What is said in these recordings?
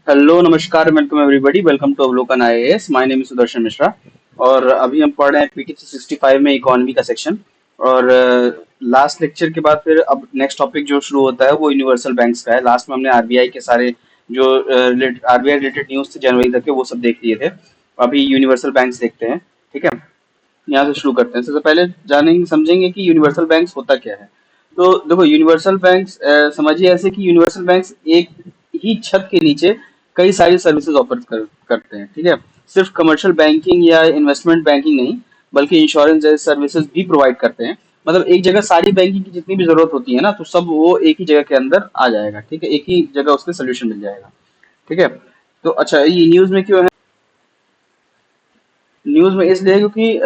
Hello नमस्कार welcome everybody welcome to अवलोकन IAS. My name is Sudarshan Mishra और अभी हम पढ़ रहे हैं पीटी 365 में इकोनॉमी का सेक्शन। और लास्ट लेक्चर के बाद फिर अब नेक्स्ट टॉपिक जो शुरू होता है वो यूनिवर्सल बैंक्स का है। लास्ट में हमने आरबीआई के सारे जो आरबीआई रिलेटेड न्यूज थे जनवरी तक के वो सब देख लिए थे। अभी यूनिवर्सल बैंक्स देखते हैं। ठीक है, यहाँ से शुरू करते हैं। सबसे पहले जानेंगे समझेंगे कि यूनिवर्सल बैंक्स होता क्या है। तो देखो यूनिवर्सल बैंक्स समझिए ऐसे कि यूनिवर्सल बैंक्स एक ही छत के नीचे कई सारी सर्विसेज ऑफर करते हैं। ठीक है, सिर्फ कमर्शियल बैंकिंग या इन्वेस्टमेंट बैंकिंग नहीं बल्कि इंश्योरेंस जैसे सर्विसेज भी प्रोवाइड करते हैं। मतलब एक जगह सारी बैंकिंग की जितनी भी जरूरत होती है ना तो सब वो एक ही जगह के अंदर आ जाएगा। ठीक है, एक ही जगह उसके सोल्यूशन मिल जाएगा। ठीक है, तो अच्छा ये न्यूज में क्यों है? न्यूज में इसलिए क्योंकि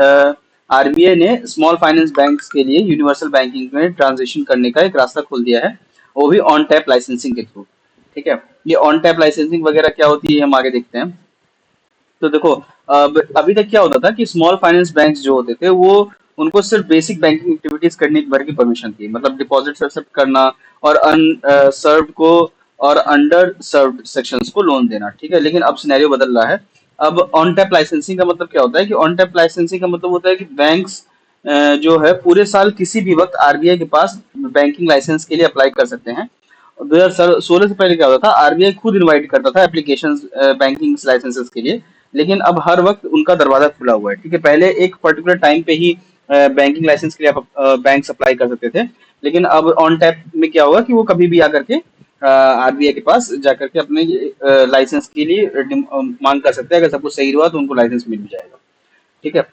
आरबीआई ने स्मॉल फाइनेंस बैंक्स के लिए यूनिवर्सल बैंकिंग में ट्रांजिशन करने का एक रास्ता खोल दिया है, वो भी ऑन टैप लाइसेंसिंग के थ्रू। ठीक है, ये ऑन टैप लाइसेंसिंग वगैरह क्या होती है हम आगे देखते हैं। तो देखो अब अभी तक क्या होता था कि स्मॉल फाइनेंस बैंक्स जो होते थे वो उनको सिर्फ बेसिक बैंकिंग एक्टिविटीज करने भर की परमिशन थी, मतलब डिपॉजिट एक्सेप्ट करना और अनसर्व्ड को और अंडर सर्व्ड सेक्शंस को लोन देना। ठीक है, लेकिन अब सिनेरियो बदल रहा है। अब ऑन टैप लाइसेंसिंग का मतलब क्या होता है कि ऑन टैप लाइसेंसिंग का मतलब होता है कि बैंक्स जो है पूरे साल किसी भी वक्त आरबीआई के पास बैंकिंग लाइसेंस के लिए अप्लाई कर सकते हैं। 2016 से पहले क्या होता था, आरबीआई खुद इनवाइट करता था एप्लीकेशन बैंकिंग लाइसेंसेस के लिए, लेकिन अब हर वक्त उनका दरवाजा खुला हुआ है। ठीक है, पहले एक पर्टिकुलर टाइम पे ही बैंकिंग लाइसेंस के लिए आप बैंक अप्लाई कर सकते थे, लेकिन अब ऑन टैप में क्या होगा कि वो कभी भी आकर के आरबीआई के पास जाकर के अपने लाइसेंस के लिए मांग कर सकते हैं। अगर सब कुछ सही हुआ तो उनको लाइसेंस मिल भी जाएगा। ठीक है,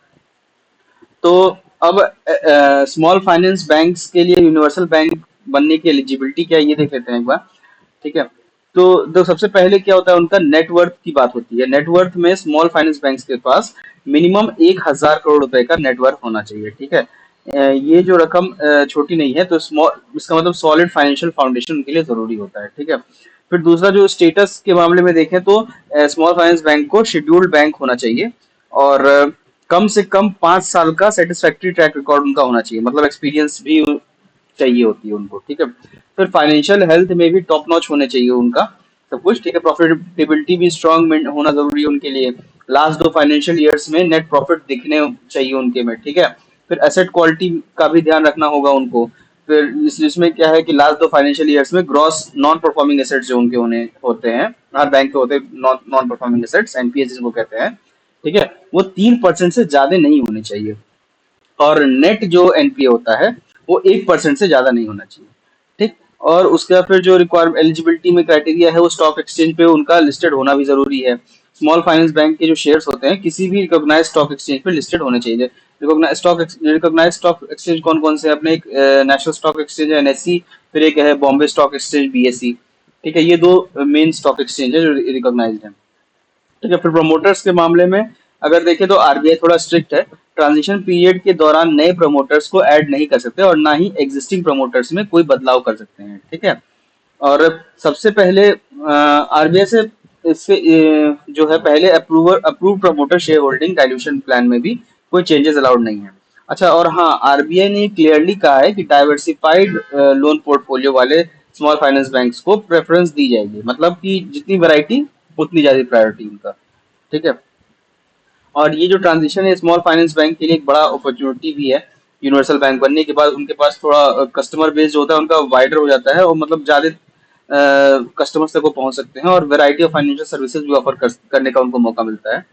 तो अब स्मॉल फाइनेंस बैंक्स के लिए यूनिवर्सल बैंक बनने की एलिजिबिलिटी क्या है ये देख लेते हैं एक बार। ठीक है, तो सबसे पहले क्या होता है, उनका नेटवर्थ की बात होती है। नेटवर्थ में स्मॉल फाइनेंस बैंक्स के पास मिनिमम 1,000 करोड़ रुपए का नेटवर्थ होना चाहिए। ठीक है, ये जो रकम छोटी नहीं है, तो स्मॉल इसका मतलब सॉलिड फाइनेंशियल फाउंडेशन उनके लिए जरूरी होता है। ठीक है, फिर दूसरा जो स्टेटस के मामले में देखें तो स्मॉल फाइनेंस बैंक को शेड्यूल्ड बैंक होना चाहिए और कम से कम 5 साल का सेटिस्फैक्ट्री ट्रैक रिकॉर्ड उनका होना चाहिए, मतलब एक्सपीरियंस भी चाहिए होती है उनको। ठीक है, फिर फाइनेंशियल हेल्थ में भी टॉप नॉच होने चाहिए उनका सब कुछ। ठीक है, प्रॉफिटेबिलिटी भी स्ट्रांग होना जरूरी है उनके लिए। लास्ट 2 फाइनेंशियल ईयर्स में नेट प्रॉफिट दिखने चाहिए उनके में। ठीक है, फिर एसेट क्वालिटी का भी ध्यान रखना होगा उनको। फिर इसमें क्या है कि लास्ट 2 फाइनेंशियल ईयर्स में ग्रॉस नॉन परफॉर्मिंग एसेट्स जो उनके होने होते हैं, हर बैंक के होते हैं non non performing assets, NPA जिनको कहते हैं। ठीक है, वो 3% से ज्यादा नहीं होने चाहिए और नेट जो एनपीए होता है वो 1% से ज्यादा नहीं होना चाहिए। ठीक, और उसके बाद फिर जो रिक्वायरमेंट एलिजिबिलिटी में क्राइटेरिया है वो स्टॉक एक्सचेंज पे उनका लिस्टेड होना भी जरूरी है। स्मॉल फाइनेंस बैंक के जो शेयर्स होते हैं किसी भी रिकॉग्नाइज स्टॉक एक्सचेंज पे लिस्टेड होने चाहिए। रिकॉग्नाइज स्टॉक एक्सचेंज कौन कौन से हैं? अपने एक नेशनल स्टॉक एक्सचेंज है एनएससी, फिर एक है बॉम्बे स्टॉक एक्सचेंज बीएससी। ठीक है, ये दो मेन स्टॉक एक्सचेंज है जो रिकॉग्नाइज्ड है। ठीक है, फिर प्रमोटर्स के मामले में अगर देखें तो आरबीआई थोड़ा स्ट्रिक्ट है। ट्रांजिशन पीरियड के दौरान नए प्रमोटर्स को ऐड नहीं कर सकते और ना ही एग्जिस्टिंग प्रमोटर्स में कोई बदलाव कर सकते हैं। ठीक है, और सबसे पहले आरबीआई से इससे जो है पहले approve promoter share holding dilution plan में भी कोई चेंजेस अलाउड नहीं है। अच्छा, और हाँ आरबीआई ने क्लियरली कहा है कि डाइवर्सिफाइड लोन पोर्टफोलियो वाले स्मॉल फाइनेंस बैंक्स को प्रेफरेंस दी जाएगी, मतलब कि जितनी वैरायटी उतनी ज्यादा प्रायोरिटी उनका। ठीक है, और ये जो ट्रांजिशन है स्मॉल फाइनेंस बैंक के लिए एक बड़ा अपॉर्चुनिटी भी है। यूनिवर्सल बैंक बनने के बाद उनके पास थोड़ा कस्टमर बेस जो होता है उनका वाइडर हो जाता है और मतलब ज्यादा कस्टमर्स तक वो पहुंच सकते हैं और वैरायटी ऑफ फाइनेंशियल सर्विसेज भी करने का उनको मौका मिलता है।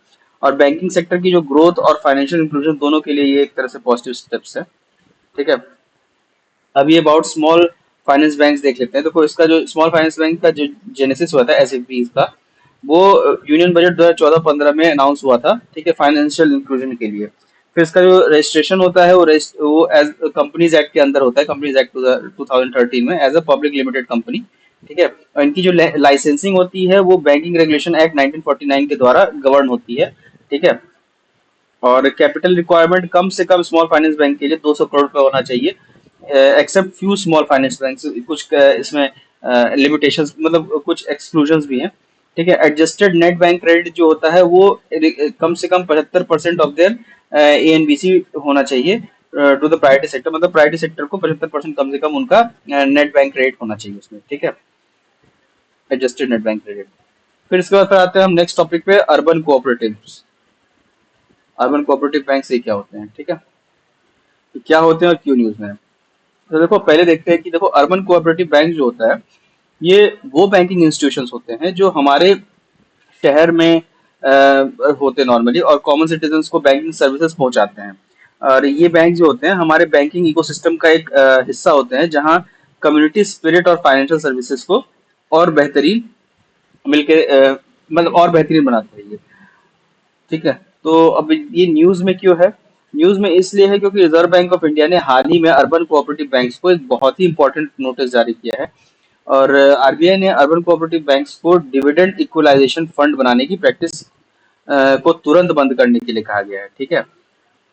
और बैंकिंग सेक्टर की जो ग्रोथ और फाइनेंशियल इंक्लूजन दोनों के लिए ये एक तरह से पॉजिटिव स्टेप्स है। ठीक है, अब ये अबाउट स्मॉल फाइनेंस बैंक्स देख लेते हैं। देखो इसका जो स्मॉल फाइनेंस बैंक का जो जेनेसिस हुआ था एसएफबी का, वो यूनियन बजट 2014-15 में अनाउंस हुआ था। ठीक है, फाइनेंशियल इंक्लूजन के लिए। फिर इसका जो रजिस्ट्रेशन होता है वो एज कंपनीज एक्ट के अंदर होता है, कंपनीज एक्ट 2013 में as a public limited company. ठीक है, और इनकी जो लाइसेंसिंग होती है वो बैंकिंग रेगुलेशन एक्ट 1949 के द्वारा गवर्न होती है। ठीक है, और कैपिटल रिक्वायरमेंट कम से कम स्मॉल फाइनेंस बैंक के लिए 200 करोड़ का होना चाहिए, except few small finance bank. कुछ इसमें लिमिटेशंस मतलब कुछ एक्सक्लूजन्स भी हैं। ठीक है, एडजस्टेड नेट बैंक क्रेडिट जो होता है वो कम से कम 75% ऑफ देयर एएनबीसी होना चाहिए टू द प्राइवेट सेक्टर, मतलब प्राइवेट सेक्टर को 75% कम से कम उनका नेट बैंक क्रेडिट होना चाहिए उसमें। ठीक है, एडजस्टेड नेट बैंक क्रेडिट। फिर इसके बाद फिर आते हैं हम नेक्स्ट टॉपिक पे, urban cooperatives. Urban cooperative bank से क्या होते हैं, ठीक है, कि क्या होते हैं और क्यों न्यूज में है। तो देखो पहले देखते हैं कि देखो अर्बन कोऑपरेटिव बैंक जो होता है, ये वो बैंकिंग इंस्टीट्यूशंस होते हैं जो हमारे शहर में होते नॉर्मली, और कॉमन सिटीजन्स को बैंकिंग सर्विसेज पहुंचाते हैं। और ये बैंक जो होते हैं हमारे बैंकिंग इकोसिस्टम का एक हिस्सा होते हैं, जहां कम्युनिटी स्पिरिट और फाइनेंशियल सर्विसेज को और बेहतरीन मिलके मतलब और बेहतरीन बनाते हैं ये, ठीक है। तो अब ये न्यूज में क्यों है, न्यूज में इसलिए है क्योंकि रिजर्व बैंक ऑफ इंडिया ने हाल ही में अर्बन कोऑपरेटिव बैंक्स को एक बहुत ही इंपॉर्टेंट नोटिस जारी किया है। और आरबीआई ने अर्बन कोऑपरेटिव बैंक्स को डिविडेंड इक्वलाइजेशन फंड बनाने की प्रैक्टिस को तुरंत बंद करने के लिए कहा गया है, ठीक है।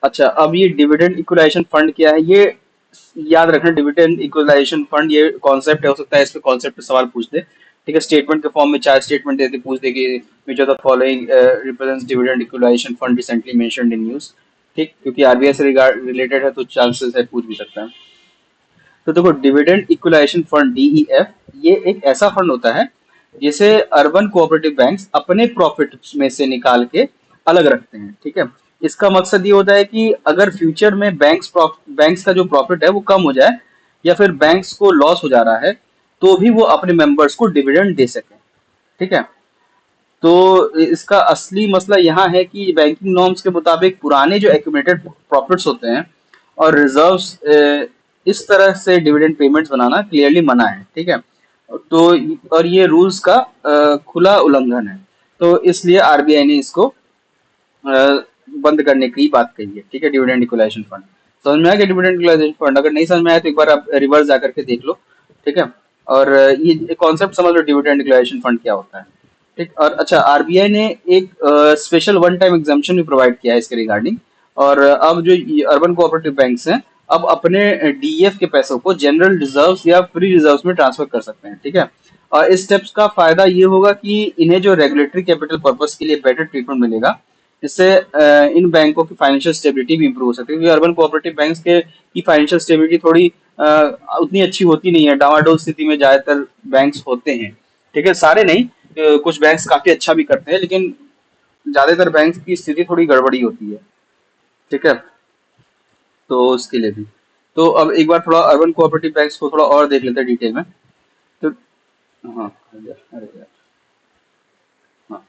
अच्छा, अब ये डिविडेंड इक्वलाइजेशन फंड क्या है, ये याद रखना। डिविडेंड इक्वलाइजेशन फंड ये कॉन्सेप्ट है, हो सकता है इस पे कॉन्सेप्ट पे सवाल पूछ दे, ठीक है। स्टेटमेंट के फॉर्म में चार स्टेटमेंट देते पूछ दे कि which of the following represents dividend equalization fund recently mentioned in news, ठीक, क्योंकि आरबीआई से रिलेटेड है तो चांसेस है पूछ भी सकता है। तो देखो डिविडेंड इक्वलाइजेशन फंड डीईएफ, ये एक ऐसा फंड होता है जिसे अर्बन कोऑपरेटिव बैंक्स अपने प्रॉफिट में से निकाल के अलग रखते हैं, ठीक है। इसका मकसद ये होता है कि अगर फ्यूचर में बैंक्स का जो प्रॉफिट है वो कम हो जाए, या फिर बैंक्स को लॉस हो जा रहा है, तो भी वो अपने मेंबर्स को डिविडेंड दे सकें, ठीक है। तो इसका असली मसला यहाँ है कि बैंकिंग नॉर्म्स के मुताबिक पुराने जो एक्यूमुलेटेड प्रॉफिट्स होते हैं और रिजर्व्स, इस तरह से डिविडेंड पेमेंट्स बनाना क्लियरली मना है, ठीक है। तो और ये रूल्स का खुला उल्लंघन है, तो इसलिए आरबीआई ने इसको बंद करने की बात कही है, ठीक है। डिविडेंड इक्वलाइजेशन फंड समझ में आ गया। डिविडेंड इक्वलाइजेशन फंड अगर नहीं समझ में आया तो एक बार आप रिवर्स जाकर के देख लो, ठीक है। और ये कॉन्सेप्ट समझ लो डिविडेंड इक्वलाइजेशन फंड क्या होता है, ठीक। और अच्छा, आरबीआई ने एक स्पेशल वन टाइम एग्जाम्पशन भी प्रोवाइड किया है इसके रिगार्डिंग। और अब जो अर्बन कोऑपरेटिव बैंक्स हैं, अब अपने डीईएफ के पैसों को जनरल रिजर्व्स या फ्री रिजर्व्स में ट्रांसफर कर सकते हैं, ठीक है। और इस स्टेप्स का फायदा ये होगा कि इन्हें जो रेगुलेटरी कैपिटल पर्पस के लिए बेटर ट्रीटमेंट मिलेगा। इससे इन बैंकों की फाइनेंशियल स्टेबिलिटी भी इंप्रूव हो सकती है, क्योंकि अर्बन कोऑपरेटिव बैंक्स के की फाइनेंशियल स्टेबिलिटी थोड़ी उतनी अच्छी होती नहीं है, डावाडोल स्थिति में ज्यादातर बैंक्स होते हैं, ठीक है। सारे नहीं, कुछ बैंक्स काफी अच्छा भी करते हैं, लेकिन ज्यादातर बैंक्स की स्थिति थोड़ी गड़बड़ी होती है, ठीक है। तो उसके लिए भी, तो अब एक बार थोड़ा अर्बन कोऑपरेटिव बैंक्स को थोड़ा और देख लेते हैं डिटेल में। तो हाँ, अरे यार, हाँ,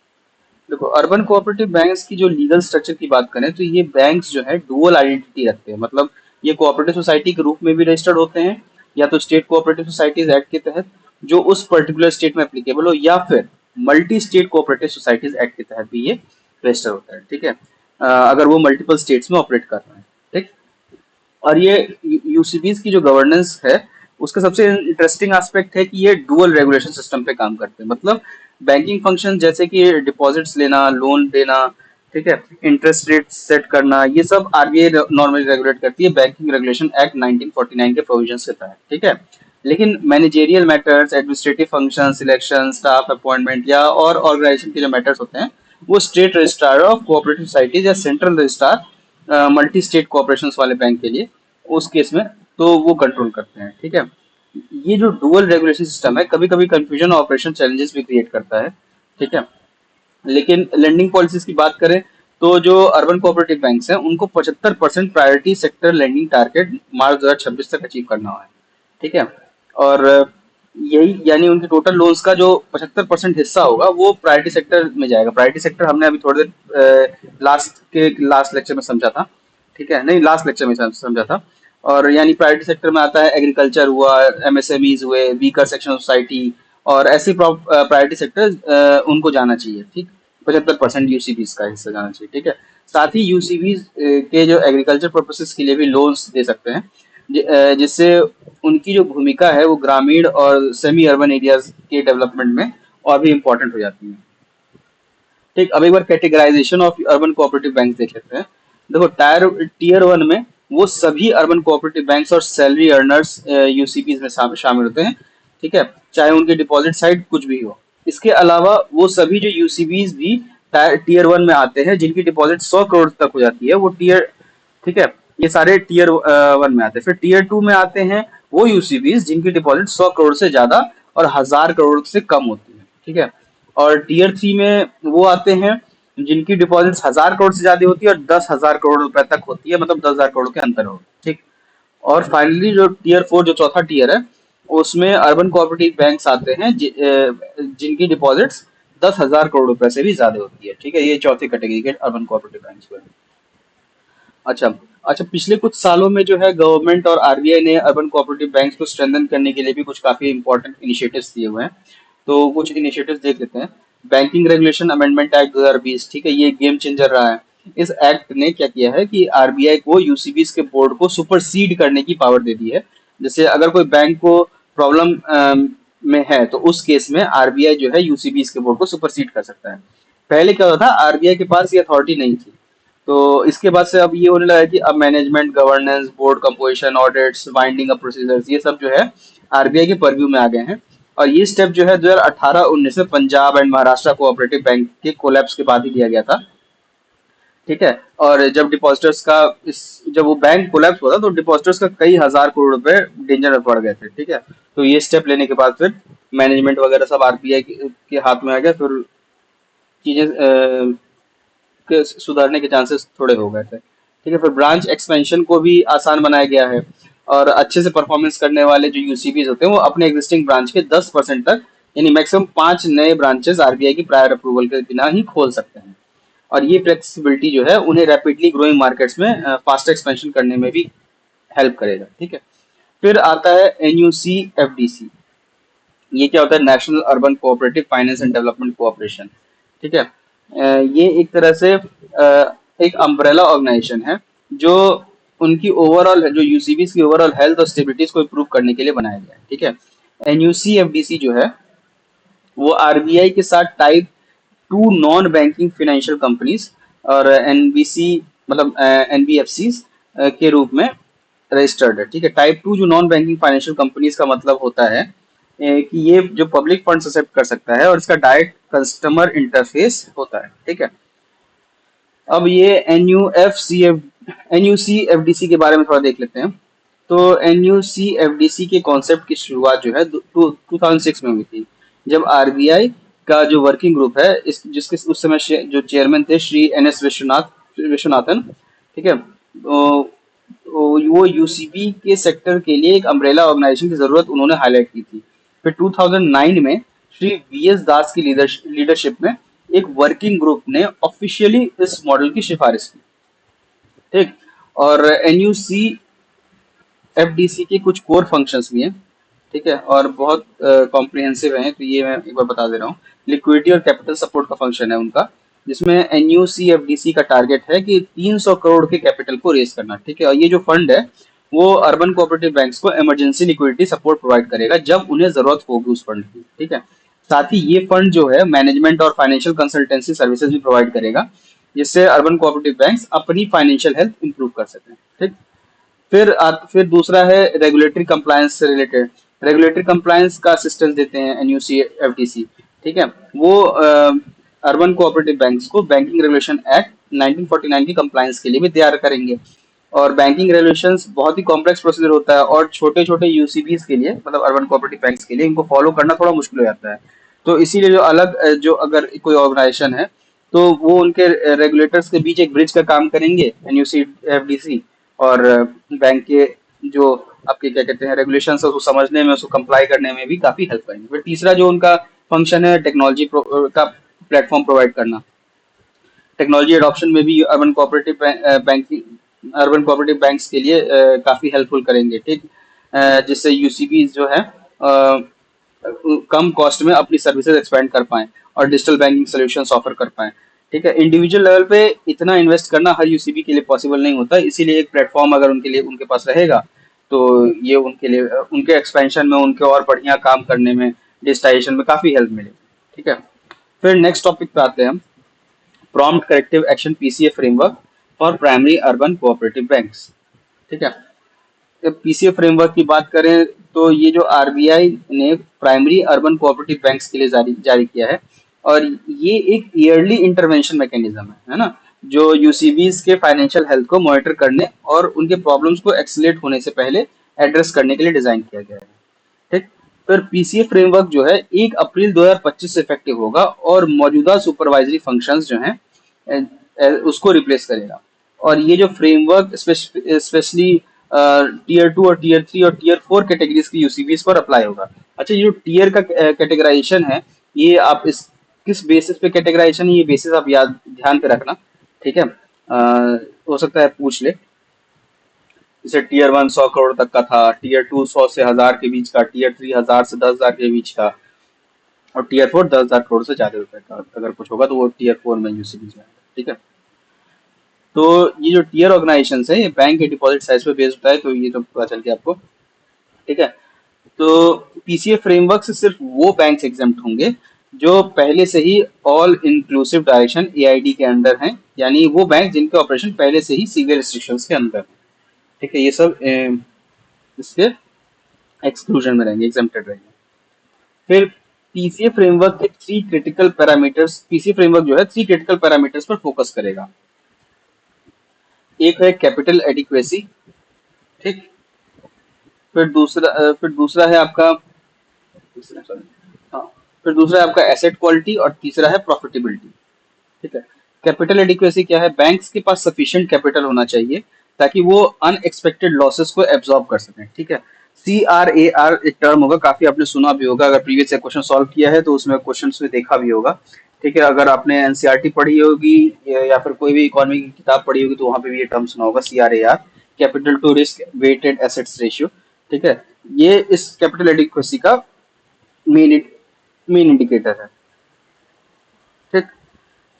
देखो अर्बन कोऑपरेटिव बैंक्स की जो लीगल स्ट्रक्चर की बात करें तो ये बैंक्स जो है डुअल आइडेंटिटी रखते हैं, मतलब ये कोऑपरेटिव सोसाइटी के रूप में भी रजिस्टर्ड होते हैं, या तो स्टेट कोऑपरेटिव सोसाइटीज एक्ट के तहत जो उस पर्टिकुलर स्टेट में एप्लीकेबल हो, या फिर multi state cooperative societies act के तहत भी ये रजिस्टर होता है, ठीक है। अगर वो मल्टीपल स्टेट्स में ऑपरेट कर रहे हैं, ठीक। और ये यूसीबीज की जो गवर्नेंस है, उसका सबसे इंटरेस्टिंग एस्पेक्ट है कि ये डुअल रेगुलेशन सिस्टम पे काम करते हैं, मतलब बैंकिंग फंक्शन जैसे कि डिपॉजिट्स लेना, लोन देना, ठीक है, इंटरेस्ट रेट सेट करना, ये सब आरबीआई नॉर्मली रेगुलेट करती है बैंकिंग रेगुलेशन एक्ट 1949 के प्रोविजंस के तहत, ठीक है। लेकिन managerial matters, administrative function, selection, staff appointment या और ऑर्गेनाइजेशन के जो मैटर्स होते हैं, वो state registrar of cooperative societies या central registrar multi state cooperation वाले बैंक के लिए, उस केस में तो वो कंट्रोल करते हैं, ठीक है। ये जो डुअल रेगुलेशन सिस्टम है कभी कभी कंफ्यूजन ऑपरेशन चैलेंजेस भी क्रिएट करता है, ठीक है। लेकिन लेंडिंग पॉलिसीज की बात करें तो जो अर्बन कोऑपरेटिव बैंक्स हैं उनको 75% प्रायोरिटी सेक्टर लेंडिंग टारगेट मार्च 2026 तक अचीव करना है, ठीक है। और यही यानी उनके टोटल लोन्स का जो 75% हिस्सा होगा वो प्रायोरिटी सेक्टर में जाएगा। प्रायोरिटी सेक्टर हमने अभी थोड़ी देर लास्ट लेक्चर में समझा था, ठीक है, नहीं लास्ट लेक्चर में समझा था। और यानी प्रायोरिटी सेक्टर में आता है एग्रीकल्चर हुआ, एमएसएमईज हुए, वीकर सेक्शन सोसाइटी, और ऐसी प्रायोरिटी सेक्टर उनको जाना चाहिए, ठीक। 75% यूसीबीज का हिस्सा जाना चाहिए, ठीक है। साथ ही यूसीबीज के जो एग्रीकल्चर पर्पसेस के लिए भी लोन्स दे सकते हैं, जिससे उनकी जो भूमिका है वो ग्रामीण और सेमी अर्बन एरियाज के डेवलपमेंट में और भी इम्पोर्टेंट हो जाती है, ठीक। अब एक बार categorisation of urban cooperative bank देख लेते हैं। देखो टीयर वन में वो सभी अर्बन कोऑपरेटिव बैंक्स और सैलरी अर्नर्स यूसीपीज में शामिल होते हैं, ठीक है, चाहे उनके डिपॉजिट साइड कुछ भी हो। इसके अलावा वो सभी जो यूसीबीज भी टीयर वन में आते हैं जिनकी डिपॉजिट 100 करोड़ तक हो जाती है, वो टीयर, ठीक है, ये सारे टीयर वन में आते हैं। फिर टीयर टू में आते हैं वो यूसीबीज जिनकी डिपॉजिट 100 करोड़ से ज्यादा और 1000 करोड़ से कम होती है, ठीक है। और टीयर 3 में वो आते हैं जिनकी डिपॉजिट्स 1000 करोड़ से ज्यादा होती है और 10,000 करोड़ रुपए तक होती है, मतलब 10,000 करोड़ के अंतर हो, ठीक। और फाइनली जो टीयर 4, जो चौथा टीयर है, उसमें अर्बन कोऑपरेटिव बैंक्स आते हैं जिनकी डिपॉजिट्स 10,000 करोड़ रुपए से भी ज्यादा होती है, ठीक है। ये चौथी कैटेगरी के अर्बन कोऑपरेटिव बैंक्स हुए। अच्छा। अच्छा, पिछले कुछ सालों में जो है गवर्नमेंट और आरबीआई ने अर्बन कोऑपरेटिव बैंक्स को स्ट्रेंथन करने के लिए भी कुछ काफी इंपॉर्टेंट इनिशिएटिव्स लिए हुए हैं। तो कुछ इनिशिएटिव्स देख लेते हैं। बैंकिंग रेगुलेशन अमेंडमेंट एक्ट 2020, ठीक है, ये गेम चेंजर रहा है। इस एक्ट ने क्या किया है कि आरबीआई को यूसीबीज के बोर्ड को सुपरसीड करने की पावर दे दी है। जैसे अगर कोई बैंक को प्रॉब्लम में है तो उस केस में आरबीआई जो है यूसीबीज के बोर्ड को सुपरसीड कर सकता है। पहले क्या होता था, आरबीआई के पास ये अथॉरिटी नहीं थी। तो इसके बाद से अब ये होने लगा है कि अब management, governance, board composition, audits, winding up procedures, ये सब जो है आरबीआई के परव्यू में आ गए हैं। और ये स्टेप जो है 2018-19 में Punjab and Maharashtra cooperative bank के कोलैप्स के बाद ही लिया गया था, ठीक है। और जब डिपॉजिटर्स का इस जब वो बैंक कोलैप्स हुआ था तो डिपॉजिटर्स का कई हजार करोड़ रुपए डेंजर में पड़ गए थे, ठीक है। तो ये स्टेप लेने के बाद फिर मैनेजमेंट वगैरह सब आरबीआई के हाथ में आ गया, फिर चीजें के सुधारने के चांसेस थोड़े हो गए थे, ठीक है। फिर ब्रांच एक्सपेंशन को भी आसान बनाया गया है। और अच्छे से परफॉर्मेंस करने वाले जो यूसीबीज होते हैं वो अपने एग्जिस्टिंग ब्रांच के 10% तक, यानी मैक्सिमम 5 नए ब्रांचेस आरबीआई की प्रायर अप्रूवल के बिना ही खोल सकते हैं। और ये फ्लेक्सिबिलिटी जो है उन्हें रैपिडली ग्रोइंग मार्केट्स में फास्ट एक्सपेंशन करने में भी हेल्प करेगा, ठीक है। फिर आता है एनयूसी एफडीसी। ये क्या होता है, national urban cooperative finance and development cooperation, ठीक है। ये एक तरह से एक अम्ब्रेला ऑर्गेनाइजेशन है जो उनकी ओवरऑल जो यूसीबीज की ओवरऑल हेल्थ और स्टेबिलिटीज को इम्प्रूव करने के लिए बनाया गया है, ठीक है। एनयूसी एफडीसी जो है वो आरबीआई के साथ type 2 non banking financial companies और एनबीसी, मतलब एनबीएफसी के रूप में रजिस्टर्ड है, ठीक है। टाइप 2 जो नॉन बैंकिंग फाइनेंशियल कंपनीज का मतलब होता है कि ये जो पब्लिक फंड्स एक्सेप्ट कर सकता है और इसका डायरेक्ट कस्टमर इंटरफेस होता है, ठीक है। अब ये एनयूसी एफडीसी के बारे में थोड़ा देख लेते हैं। तो एनयूसी एफडीसी के कॉन्सेप्ट की शुरुआत जो है 2006 में हुई थी, जब आरबीआई का जो वर्किंग ग्रुप है इस जिसके उस समय जो चेयरमैन थे श्री एन एस विश्वनाथन, ठीक है। वो यूसीबी के सेक्टर के लिए एक अम्ब्रेला ऑर्गेनाइजेशन की जरूरत उन्होंने हाईलाइट की थी। फिर 2009 में श्री वीएस दास की लीडरशिप में एक वर्किंग ग्रुप ने ऑफिशियली इस मॉडल की सिफारिश की, ठीक। और एनयूसी एफडीसी के कुछ कोर फंक्शंस भी हैं, ठीक है, और बहुत कॉम्प्रिहेंसिव हैं, तो ये मैं एक बार बता दे रहा हूँ। लिक्विडिटी और कैपिटल सपोर्ट का फंक्शन है उनका, जिसमें एनयूसी एफडीसी का टारगेट है कि 300 करोड़ के कैपिटल को रेज करना, ठीक है। और ये जो फंड है वो अर्बन कोऑपरेटिव बैंक्स को इमरजेंसी लिक्विडिटी सपोर्ट प्रोवाइड करेगा जब उन्हें जरूरत होगी उस फंड की, ठीक है। साथ ही ये फंड जो है मैनेजमेंट और फाइनेंशियल कंसल्टेंसी सर्विसेज भी प्रोवाइड करेगा, जिससे अर्बन कोऑपरेटिव बैंक्स अपनी फाइनेंशियल हेल्थ इंप्रूव कर सकें, ठीक। फिर दूसरा है रेगुलेटरी कंप्लायंस से रिलेटेड। रेगुलेटरी कंप्लायंस का असिस्टेंस देते हैं एनयूसी एफटीसी, ठीक है। वो अर्बन कोऑपरेटिव बैंक्स को बैंकिंग रेगुलेशन एक्ट 1949 की कंप्लायंस के लिए भी तैयार करेंगे। और बैंकिंग रेगुलेशंस बहुत ही कॉम्प्लेक्स प्रोसीजर होता है और छोटे छोटे यूसीबीज के लिए, मतलब अर्बन कोऑपरेटिव बैंक्स के लिए, इनको फॉलो करना थोड़ा मुश्किल हो जाता है। तो इसीलिए जो अलग जो अगर कोई ऑर्गेनाइजेशन है तो वो उनके रेगुलेटर्स के बीच एक ब्रिज का काम करेंगे, एनयूसी एफडीसी, और बैंक के जो आपके क्या कहते हैं रेगुलेशन है उसको समझने में, उसको कंप्लाई करने में भी काफी हेल्प करेंगे। फिर तीसरा जो उनका फंक्शन है टेक्नोलॉजी का प्लेटफॉर्म प्रोवाइड करना। टेक्नोलॉजी एडॉप्शन में भी अर्बन कोऑपरेटिव बैंक्स के लिए काफी हेल्पफुल करेंगे, ठीक। जिससे यूसीबी जो है कम कॉस्ट में अपनी सर्विसेज एक्सपेंड कर पाएं और डिजिटल बैंकिंग सोल्यूशन ऑफर कर पाएं, ठीक है। इंडिविजुअल लेवल पे इतना इन्वेस्ट करना हर यूसीबी के लिए पॉसिबल नहीं होता, इसीलिए एक प्लेटफॉर्म अगर उनके लिए उनके पास रहेगा तो ये उनके लिए उनके एक्सपेंशन में, उनके और बढ़िया काम करने में, डिजिटाइजेशन में काफी हेल्प मिलेगी, ठीक है। फिर नेक्स्ट टॉपिक पे आते हैं हम, prompt corrective action PCA framework for primary urban cooperative banks, ठीक है। पीसीए फ्रेमवर्क की बात करें तो ये जो आरबीआई ने प्राइमरी अर्बन कोऑपरेटिव बैंक्स के लिए जारी जारी किया है। और ये एक ईयरली इंटरवेंशन मैकेनिज्म है ना, जो यूसीबीज के फाइनेंशियल हेल्थ को मॉनिटर करने और उनके प्रॉब्लम्स को एक्सलेट होने से पहले एड्रेस करने के लिए डिजाइन किया गया है, ठीक। फिर पीसीए फ्रेमवर्क जो है 1 अप्रैल 2025 से इफेक्टिव होगा और मौजूदा सुपरवाइजरी फंक्शंस जो हैं उसको रिप्लेस करेगा। और ये जो फ्रेमवर्क स्पेशली टीयर 2 और टीयर 3 और टीयर 4 कैटेगरीज की यूसीबीज पर अप्लाई होगा। अच्छा, ये जो टीयर का कैटेगराइजेशन है, ये आप इस किस बेसिस पे कैटेगराइजेशन है, ये बेसिस आप याद ध्यान पे रखना। ठीक है, हो सकता है पूछ ले। जैसे टीयर 1 100 करोड़ तक का था, टीयर 2 100 से 1000 के बीच का, टीयर 3 1000 से 10,000 के बीच का, और टीयर 4 10,000 करोड़ से ज्यादा रुपए का अगर कुछ होगा तो वो टीयर 4 में यूसीबी में आएगा। ठीक है, तो ये जो टीयर ऑर्गेनाइजेशन है ये बैंक के डिपॉजिट साइज पे बेस्ड होता है, तो ये तो पता चल गया आपको। ठीक है, तो पीसीए फ्रेमवर्क से सिर्फ वो बैंक एग्जाम्प्ट होंगे जो पहले से ही ऑल इंक्लूसिव डायरेक्शन एआईडी के अंडर हैं, यानी वो बैंक जिनके ऑपरेशन पहले से ही सीवियर रिस्ट्रिक्शंस के अंदर हैं। ठीक है, ये सब इसके एक्सक्लूजन में रहेंगे, एग्जेम्प्टेड रहेंगे। फिर पीसीए फ्रेमवर्क के 3 क्रिटिकल पैरामीटर्स, पीसीए फ्रेमवर्क जो है 3 क्रिटिकल पैरामीटर्स पर फोकस करेगा। एक है कैपिटल एडिक्वेसी। ठीक, फिर दूसरा है आपका, हाँ, फिर दूसरा है आपका एसेट क्वालिटी और तीसरा है प्रॉफिटेबिलिटी। ठीक है, कैपिटल एडिक्वेसी क्या है? बैंक्स के पास सफिशिएंट कैपिटल होना चाहिए ताकि वो अनएक्सपेक्टेड लॉसेस को एब्जॉर्ब कर सकें। ठीक है, CRAR एक टर्म होगा, काफी आपने सुना भी होगा, अगर प्रीवियस क्वेश्चन सॉल्व किया है तो उसमें क्वेश्चन में देखा भी होगा। ठीक है, अगर आपने एनसीईआरटी पढ़ी होगी या फिर कोई भी इकोनॉमी की किताब पढ़ी होगी तो वहां पे भी ये टर्म सुना होगा, CRAR, capital to risk weighted assets ratio. ठीक है, ये इस कैपिटल एडिक्वेसी का मेन मेन इंडिकेटर है। ठीक,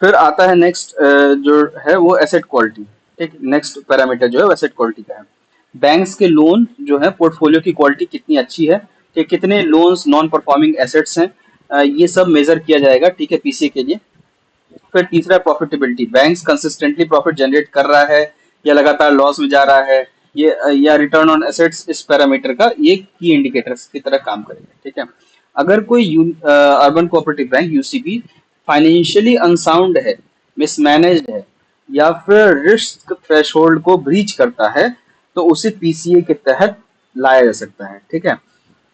फिर आता है नेक्स्ट जो है वो एसेट क्वालिटी। ठीक, नेक्स्ट पैरामीटर जो है वो एसेट क्वालिटी का है। बैंक्स के लोन जो है पोर्टफोलियो की क्वालिटी कितनी अच्छी है, कि कितने लोन्स नॉन परफॉर्मिंग एसेट्स हैं, ये सब मेजर किया जाएगा। ठीक है, पीसीए के लिए। फिर तीसरा profitability, banks consistently profit generate कर रहा है या लगातार लॉस में जा रहा है, ये या रिटर्न ऑन एसेट्स इस पैरामीटर का ये की इंडिकेटर्स की तरह काम करेगा। ठीक है, अगर कोई urban cooperative bank UCB financially unsound है, मिसमैनेज्ड है या फिर रिस्क थ्रेशोल्ड को ब्रीच करता है तो उसे पीसीए के तहत लाया जा सकता है। ठीक है,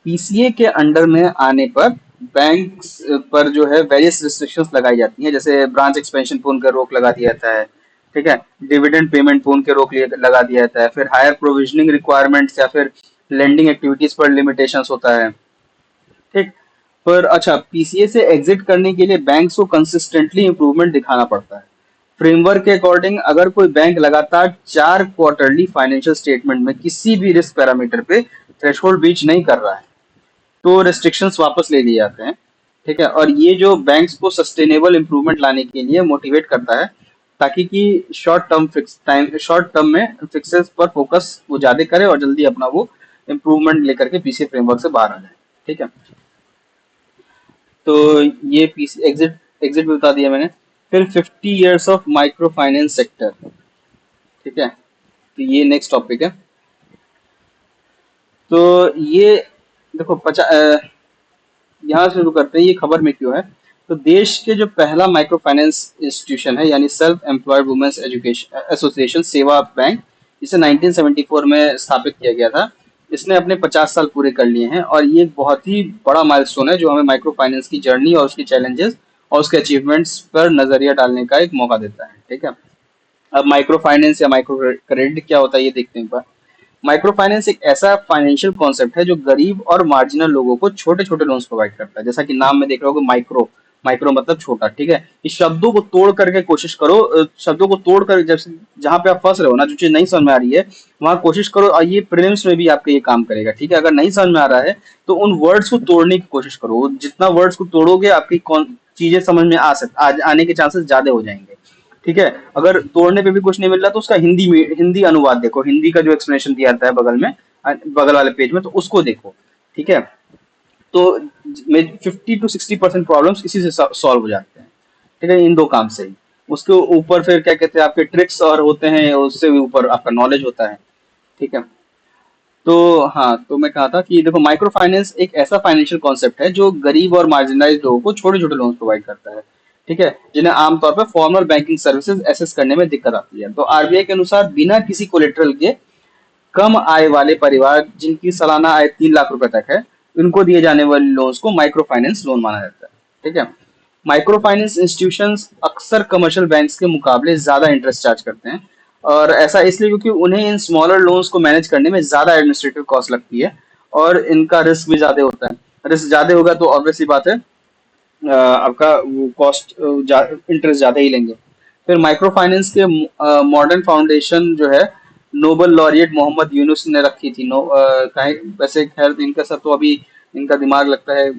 पीसीए के अंडर में आने पर बैंक पर जो है वेरियस रिस्ट्रिक्शंस लगाई जाती हैं, जैसे ब्रांच एक्सपेंशन पे उनका रोक लगा दिया जाता है। ठीक है, डिविडेंड पेमेंट पे उनके लगा दिया जाता है। फिर हायर प्रोविजनिंग रिक्वायरमेंट्स या फिर लेंडिंग एक्टिविटीज पर लिमिटेशंस होता है। ठीक, पर अच्छा, पीसीए से एग्जिट करने के लिए बैंक्स को कंसिस्टेंटली इंप्रूवमेंट दिखाना पड़ता है। फ्रेमवर्क के अकॉर्डिंग अगर कोई बैंक लगातार 4 क्वार्टरली फाइनेंशियल स्टेटमेंट में किसी भी रिस्क पैरामीटर पे थ्रेशोल्ड बीच नहीं कर रहा है तो रेस्ट्रिक्शंस वापस ले लिए जाते हैं। ठीक है, और ये जो बैंक्स को सस्टेनेबल इंप्रूवमेंट लाने के लिए मोटिवेट करता है ताकि कि शॉर्ट टर्म में फिक्सेस पर फोकस वो ज्यादा करे और जल्दी अपना वो इम्प्रूवमेंट लेकर के पीसीए फ्रेमवर्क से बाहर आ जाए। ठीक है, तो ये पीसी एग्जिट एग्जिट भी बता दिया मैंने। फिर 50 years of micro finance sector. ठीक है, तो ये नेक्स्ट टॉपिक है। तो ये देखो यहाँ से शुरू करते हैं, ये खबर में क्यों है। तो देश के जो पहला माइक्रो फाइनेंस इंस्टीट्यूशन है, यानी self employed women's education association सेवा बैंक, इसे 1974 में स्थापित किया गया था। इसने अपने 50 साल पूरे कर लिए हैं और ये एक बहुत ही बड़ा माइलस्टोन है जो हमें माइक्रो फाइनेंस की जर्नी और उसकी चैलेंजेस और उसके अचीवमेंट्स पर नजरिया डालने का एक मौका देता है। ठीक है, अब माइक्रो फाइनेंस या माइक्रो क्रेडिट क्या होता है ये देखते हैं एक बार। माइक्रो फाइनेंस एक ऐसा फाइनेंशियल कॉन्सेप्ट है जो गरीब और मार्जिनल लोगों को छोटे छोटे लोन्स प्रोवाइड करता है। जैसा कि नाम में देख रहे हो, माइक्रो, माइक्रो मतलब छोटा। ठीक है, इस शब्दों को तोड़ करके कोशिश करो, शब्दों को तोड़ कर जैसे जहां पे आप फंस रहे हो ना, जो चीज नहीं समझ में आ रही है वहां कोशिश करो, और ये प्रीलिम्स में भी आपके ये काम करेगा। ठीक है, अगर नहीं समझ में आ रहा है तो उन वर्ड्स को तोड़ने की कोशिश करो, जितना वर्ड्स को तोड़ोगे आपकी चीजें समझ में आने के चांसेस ज्यादा हो जाएंगे। ठीक है, अगर तोड़ने पे भी कुछ नहीं मिल रहा तो उसका हिंदी अनुवाद देखो, हिंदी का जो एक्सप्लेनेशन दिया जाता है बगल में, बगल वाले पेज में, तो उसको देखो। ठीक है, तो 50 to 60% प्रॉब्लम्स इसी से सॉल्व हो जाते हैं। ठीक है, इन दो काम से ही। उसके ऊपर फिर क्या कहते हैं आपके ट्रिक्स और होते हैं, उससे भी ऊपर आपका नॉलेज होता है। ठीक है, तो हाँ, तो मैं कहा था कि देखो माइक्रो फाइनेंस एक ऐसा फाइनेंशियल कॉन्सेप्ट है जो गरीब और मार्जिनलाइज्ड लोगों को छोटे छोटे लोन प्रोवाइड करता है। ठीक है, जिन्हें आमतौर पर फॉर्मल बैंकिंग सर्विसेज एसेस करने में दिक्कत आती है। तो आरबीआई के अनुसार बिना किसी कोलेटरल के कम आय वाले परिवार जिनकी सालाना आय 3 लाख रुपए तक है इनको दिए जाने वाले लोन्स को माइक्रो फाइनेंस लोन माना जाता है। ठीक है, माइक्रो फाइनेंस इंस्टीट्यूशंस अक्सर कमर्शियल बैंक्स के मुकाबले ज्यादा इंटरेस्ट चार्ज करते हैं, और ऐसा इसलिए क्योंकि उन्हें इन स्मॉलर लोन्स को मैनेज करने में ज्यादा एडमिनिस्ट्रेटिव कॉस्ट लगती है, और इनका रिस्क भी ज्यादा होता है। रिस्क ज्यादा होगा तो ऑब्वियसली बात है आपका वो कॉस्ट इंटरेस्ट ज्यादा ही लेंगे। फिर माइक्रो फाइनेंस के मॉडर्न फाउंडेशन जो है नोबल लॉरिएट मोहम्मद यूनुस ने रखी थी। वैसे खैर इनका सब तो अभी इनका दिमाग लगता है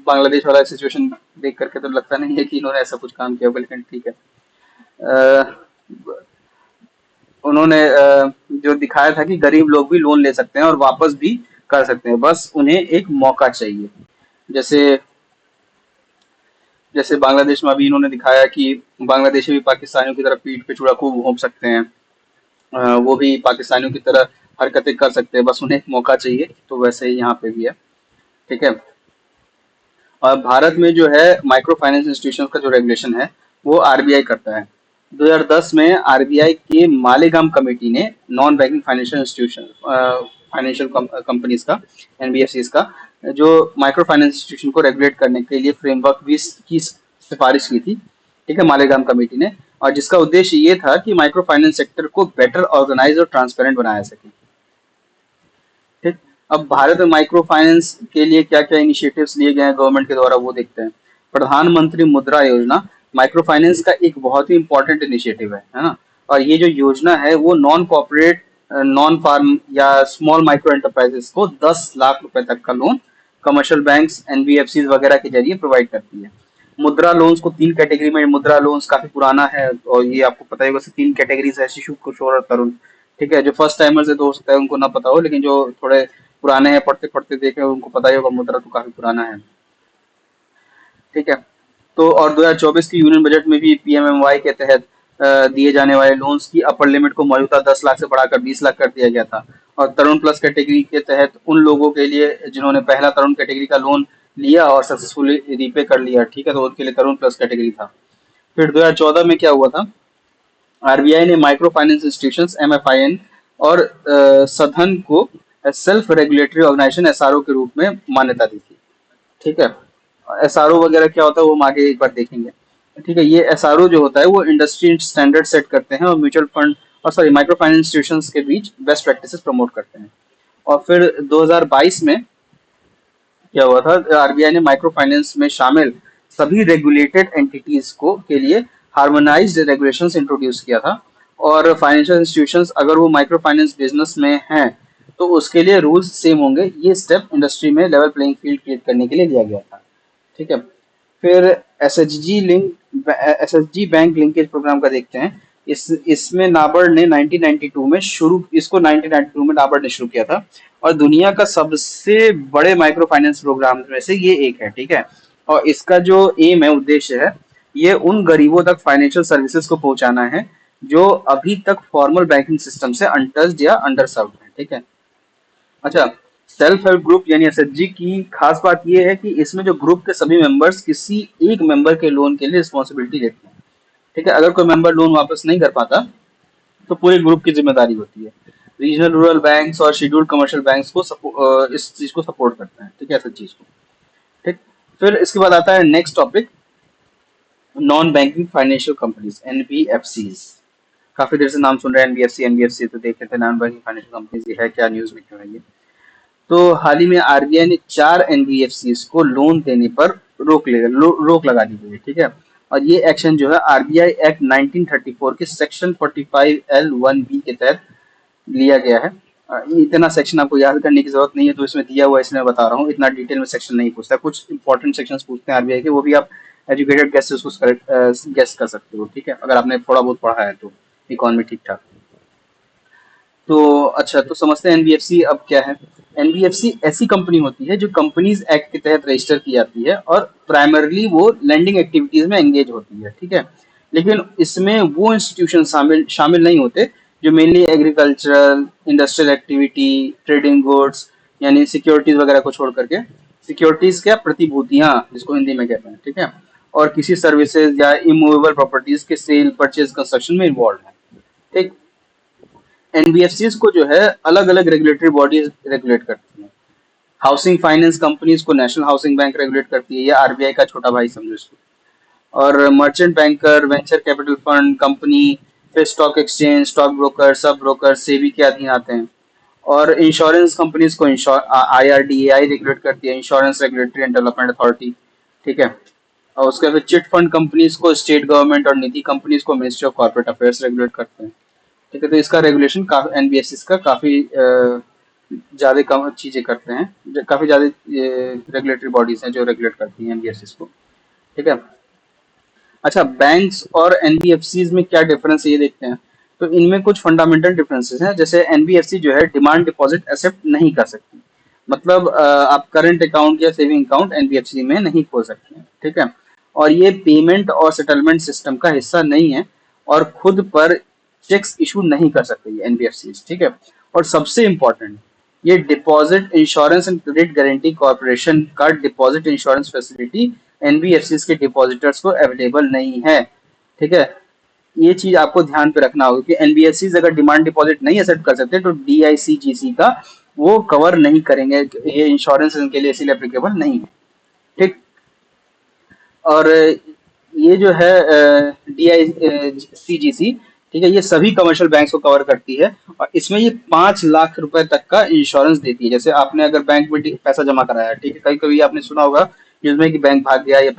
बांग्लादेश वाला सिचुएशन देख करके तो लगता नहीं है कि इन्होंने ऐसा कुछ काम किया होगा, लेकिन ठीक है। अ, उन्होंने जो दिखाया था कि गरीब लोग भी लोन ले सकते हैं और वापस भी कर सकते हैं, बस उन्हें एक मौका चाहिए। जैसे जैसे बांग्लादेश में अभी इन्होंने दिखाया कि बांग्लादेशी भी पाकिस्तानियों की तरह पीठ पे छुरा खूब घोंप सकते हैं, वो भी पाकिस्तानियों की तरह हरकतें कर सकते हैं, बस उन्हें एक मौका चाहिए। तो वैसे ही यहाँ पे भी है। ठीक है, और भारत में जो है माइक्रो फाइनेंस इंस्टीट्यूशन का जो रेगुलेशन है वो आरबीआई करता है। 2010 में आरबीआई के मालेगाम कमेटी ने non banking financial institution financial companies का, एनबीएफसीज का, जो माइक्रो फाइनेंस इंस्टीट्यूशन को रेगुलेट करने के लिए फ्रेमवर्क भी की सिफारिश की थी। ठीक है, मालेगाम कमेटी ने, और जिसका उद्देश्य ये था कि माइक्रो फाइनेंस सेक्टर को बेटर ऑर्गेनाइज और ट्रांसपेरेंट बनाया सके। ठीक, अब भारत में माइक्रो फाइनेंस के लिए क्या क्या इनिशिएटिव्स लिए गए हैं गवर्नमेंट के द्वारा वो देखते हैं। प्रधानमंत्री मुद्रा योजना माइक्रो फाइनेंस का एक बहुत ही इंपॉर्टेंट इनिशिएटिव है ना। और ये जो योजना है वो नॉन कॉर्पोरेट, नॉन फार्म या स्मॉल माइक्रो एंटरप्राइजेस को 10 लाख रुपए तक का लोन कमर्शियल बैंक्स, एनबीएफसी वगैरह के जरिए प्रोवाइड करती है। मुद्रा लोन्स को 3 कैटेगरी में, मुद्रा लोन्स काफी पुराना है और ये आपको पता ही होगा, 3 कैटेगरीज है: शिशु, किशोर और तरुण। ठीक है, जो फर्स्ट टाइमर्स है तो हो सकता है उनको ना पता हो, लेकिन जो थोड़े पुराने हैं, पढ़ते पढ़ते देखे, उनको पता ही होगा, मुद्रा तो काफी पुराना है। ठीक है, तो और 2024 की यूनियन बजट में भी पीएमएमवाई के तहत दिए जाने वाले लोन्स की अपर लिमिट को मौजूदा 10 लाख से बढ़ाकर 20 लाख कर दिया गया था। और तरुण प्लस कैटेगरी के तहत उन लोगों के लिए जिन्होंने पहला तरुण कैटेगरी का लोन लिया और सक्सेसफुली रीपे कर लिया, ठीक है, तो उनके लिए तरुण प्लस कैटेगरी था। फिर 2014 में क्या हुआ था, आरबीआई ने माइक्रो फाइनेंस इंस्टीट्यूशंस, एमएफआईएन, और सधन को सेल्फ रेगुलेटरी ऑर्गेनाइजेशन, एसआरओ के रूप में मान्यता दी थी। ठीक है, एसआरओ वगैरह क्या होता है वो हम आगे एक बार देखेंगे। ठीक है, ये एसआरओ जो होता है वो इंडस्ट्री स्टैंडर्ड सेट करते हैं और म्यूचुअल फंड और सॉरी माइक्रो फाइनेंस इंस्टीट्यूशंस के बीच बेस्ट प्रैक्टिसेस प्रमोट करते हैं। और फिर 2022 में क्या हुआ था, आरबीआई ने माइक्रो फाइनेंस में शामिल सभी रेगुलेटेड एंटिटीज को के लिए हार्मोनाइज्ड रेगुलेशंस इंट्रोड्यूस किया था। और फाइनेंशियल इंस्टीट्यूशंस अगर वो माइक्रो फाइनेंस बिजनेस में हैं तो उसके लिए रूल्स सेम होंगे। ये स्टेप इंडस्ट्री में लेवल प्लेइंग फील्ड क्रिएट करने के लिए लिया गया था। ठीक है, फिर एसएचजी बैंक लिंकेज प्रोग्राम का देखते हैं। इसमें नाबार्ड ने 1992 में शुरू इसको 1992 में नाबार्ड ने शुरू किया था, और दुनिया का सबसे बड़े माइक्रो फाइनेंस प्रोग्राम में से ये एक है। ठीक है, और इसका जो एम है, उद्देश्य है, ये उन गरीबों तक फाइनेंशियल सर्विसेज को पहुंचाना है जो अभी तक फॉर्मल बैंकिंग सिस्टम से अनटच्ड या अंडर सर्व्ड है। ठीक है, अच्छा, सेल्फ हेल्प ग्रुप यानी एसएचजी की खास बात यह है कि इसमें जो ग्रुप के सभी मेंबर्स किसी एक मेंबर के लोन के लिए रिस्पॉन्सिबिलिटी लेते हैं। ठीक है, अगर कोई मेंबर लोन वापस नहीं कर पाता तो पूरे ग्रुप की जिम्मेदारी होती है। रीजनल रूरल बैंक्स और शेड्यूल्ड कमर्शियल बैंक्स को इस चीज को सपोर्ट करते हैं। ठीक है, ऐसा चीज को। ठीक, फिर इसके बाद आता है next topic, non banking financial companies, NBFCs. काफी देर से नाम सुन रहे हैं एनबीएफसी एनबीएफसी, तो देख लेते हैं नॉन बैंकिंग फाइनेंशियल कंपनीज ये है क्या, न्यूज में क्यों है ये। तो हाल ही में आरबीआई ने 4 को लोन देने पर रोक लगा दी गई है। ठीक है, और ये एक्शन जो है आरबीआई एक्ट 1934 के सेक्शन 45L1B के तहत लिया गया है। इतना सेक्शन आपको याद करने की जरूरत नहीं है, तो इसमें दिया हुआ है, इसलिए मैं बता रहा हूँ। इतना डिटेल में सेक्शन नहीं पूछता, कुछ इंपॉर्टेंट सेक्शन पूछते हैं आरबीआई के, वो भी आप एजुकेटेड गेस से उसको गेस कर सकते हो। ठीक है, अगर आपने थोड़ा बहुत पढ़ा है तो इकोनॉमी ठीक ठाक। तो अच्छा, तो समझते हैं एनबीएफसी अब क्या है। एनबीएफसी ऐसी कंपनी होती है जो कंपनीज एक्ट के तहत रजिस्टर की जाती है और प्राइमरली वो लेंडिंग एक्टिविटीज में एंगेज होती है। ठीक है, लेकिन इसमें वो इंस्टीट्यूशन शामिल शामिल नहीं होते जो mainly agricultural, industrial activity, trading goods यानी सिक्योरिटीज वगैरह को छोड़ करके, सिक्योरिटीज क्या, प्रतिभूतियां जिसको हिंदी में कहते हैं। ठीक है, और किसी सर्विसेज या इमूवेबल प्रॉपर्टीज के सेल, परचेज, कंस्ट्रक्शन में इन्वॉल्व है। ठीक, एनबीएफसीज को जो है अलग अलग रेगुलेटरी बॉडीज रेगुलेट करती हैं। हाउसिंग फाइनेंस कंपनीज को नेशनल हाउसिंग बैंक रेगुलेट करती है, ये आरबीआई का छोटा भाई समझो इसको। और merchant banker, venture capital fund company, फिर stock exchange, stock broker, sub broker SEBI के अधीन आते हैं। और इंश्योरेंस कंपनीज को आईआरडीएआई रेगुलेट करती है, Insurance Regulatory and Development Authority. ठीक है। और उसके बाद चिट फंड कंपनीज को स्टेट गवर्नमेंट और निधि कंपनीज को Ministry of Corporate Affairs regulate करते हैं। ठीक है, तो इसका रेगुलेशन काफी एनबीएफसी का काफी ज्यादा कम चीजें करते हैं, काफी ज्यादा रेगुलेटरी बॉडीज हैं जो रेगुलेट करती हैं एनबीएफसी को। ठीक है। अच्छा, बैंक्स और एनबीएफसीज में क्या डिफरेंस है ये देखते हैं। तो इनमें कुछ फंडामेंटल डिफरेंसेस हैं, जैसे एनबीएफसी जो है डिमांड डिपॉजिट एक्सेप्ट नहीं कर सकती। मतलब आप करंट अकाउंट या सेविंग अकाउंट एनबीएफसी में नहीं खोल सकते हैं। ठीक है। और ये पेमेंट और सेटलमेंट सिस्टम का हिस्सा नहीं है, और खुद पर चेक्स इशू नहीं कर सकते ये एनबीएफसी। ठीक है। और सबसे इम्पोर्टेंट, ये deposit insurance and credit guarantee corporation का डिपॉजिट इंश्योरेंस फैसिलिटी एनबीएफसी के डिपॉजिटर्स को अवेलेबल नहीं है। ठीक है। ये चीज आपको ध्यान पे रखना होगा कि एनबीएफसी अगर डिमांड डिपॉजिट नहीं एक्सेप्ट कर सकते तो डीआईसीजीसी का वो कवर नहीं करेंगे, ये इंश्योरेंस इनके लिए इसीलिए एप्लीकेबल नहीं है। ठीक। और ये जो है डीआईसीजीसी, ठीक है, ये सभी कमर्शियल बैंक्स को कवर करती है, और इसमें ये 5 लाख रुपए तक का इंश्योरेंस देती है। जैसे आपने अगर बैंक में पैसा जमा कराया है, ठीक है, कभी कभी आपने सुना होगा जिसमें कि बैंक भाग गया या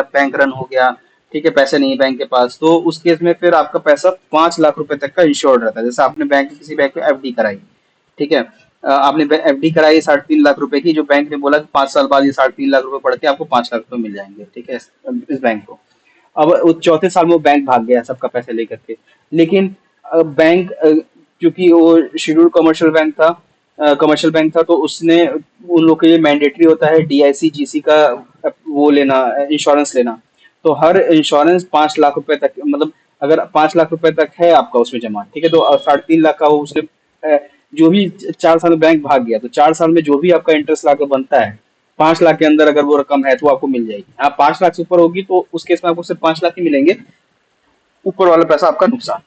बैंक रन हो गया, ठीक है, पैसे नहीं है बैंक के पास, तो उस केस में फिर आपका पैसा 5 लाख रुपए तक का इंश्योर्ड रहता है। जैसे आपने किसी बैंक में एफडी कराई, ठीक है, आपने एफडी कराई 3.5 लाख रुपए की, जो बैंक ने बोला कि 5 साल बाद ये 3.5 लाख रुपए बढ़ के आपको 5 लाख रुपए मिल जाएंगे। ठीक है, इस बैंक को। अब वो चौथे साल में वो बैंक भाग गया सबका पैसे लेकर के, लेकिन बैंक, क्योंकि वो शेड्यूल्ड कमर्शियल बैंक था, तो उसने उन लोग के लिए मैंडेटरी होता है डीआईसी जीसी का वो लेना, इंश्योरेंस लेना। तो हर इंश्योरेंस 5 लाख रुपए तक, मतलब अगर 5 लाख रुपए तक है आपका उसमें जमा, ठीक है, तो 3.5 लाख का वो उसने जो भी 4 साल में बैंक भाग गया तो 4 साल में जो भी आपका इंटरेस्ट लाके बनता है, 5 लाख के अंदर अगर वो रकम है तो आपको मिल जाएगी। हाँ, 5 लाख से ऊपर होगी तो उस केस में आपको सिर्फ 5 लाख ही मिलेंगे, ऊपर वाला पैसा आपका नुकसान।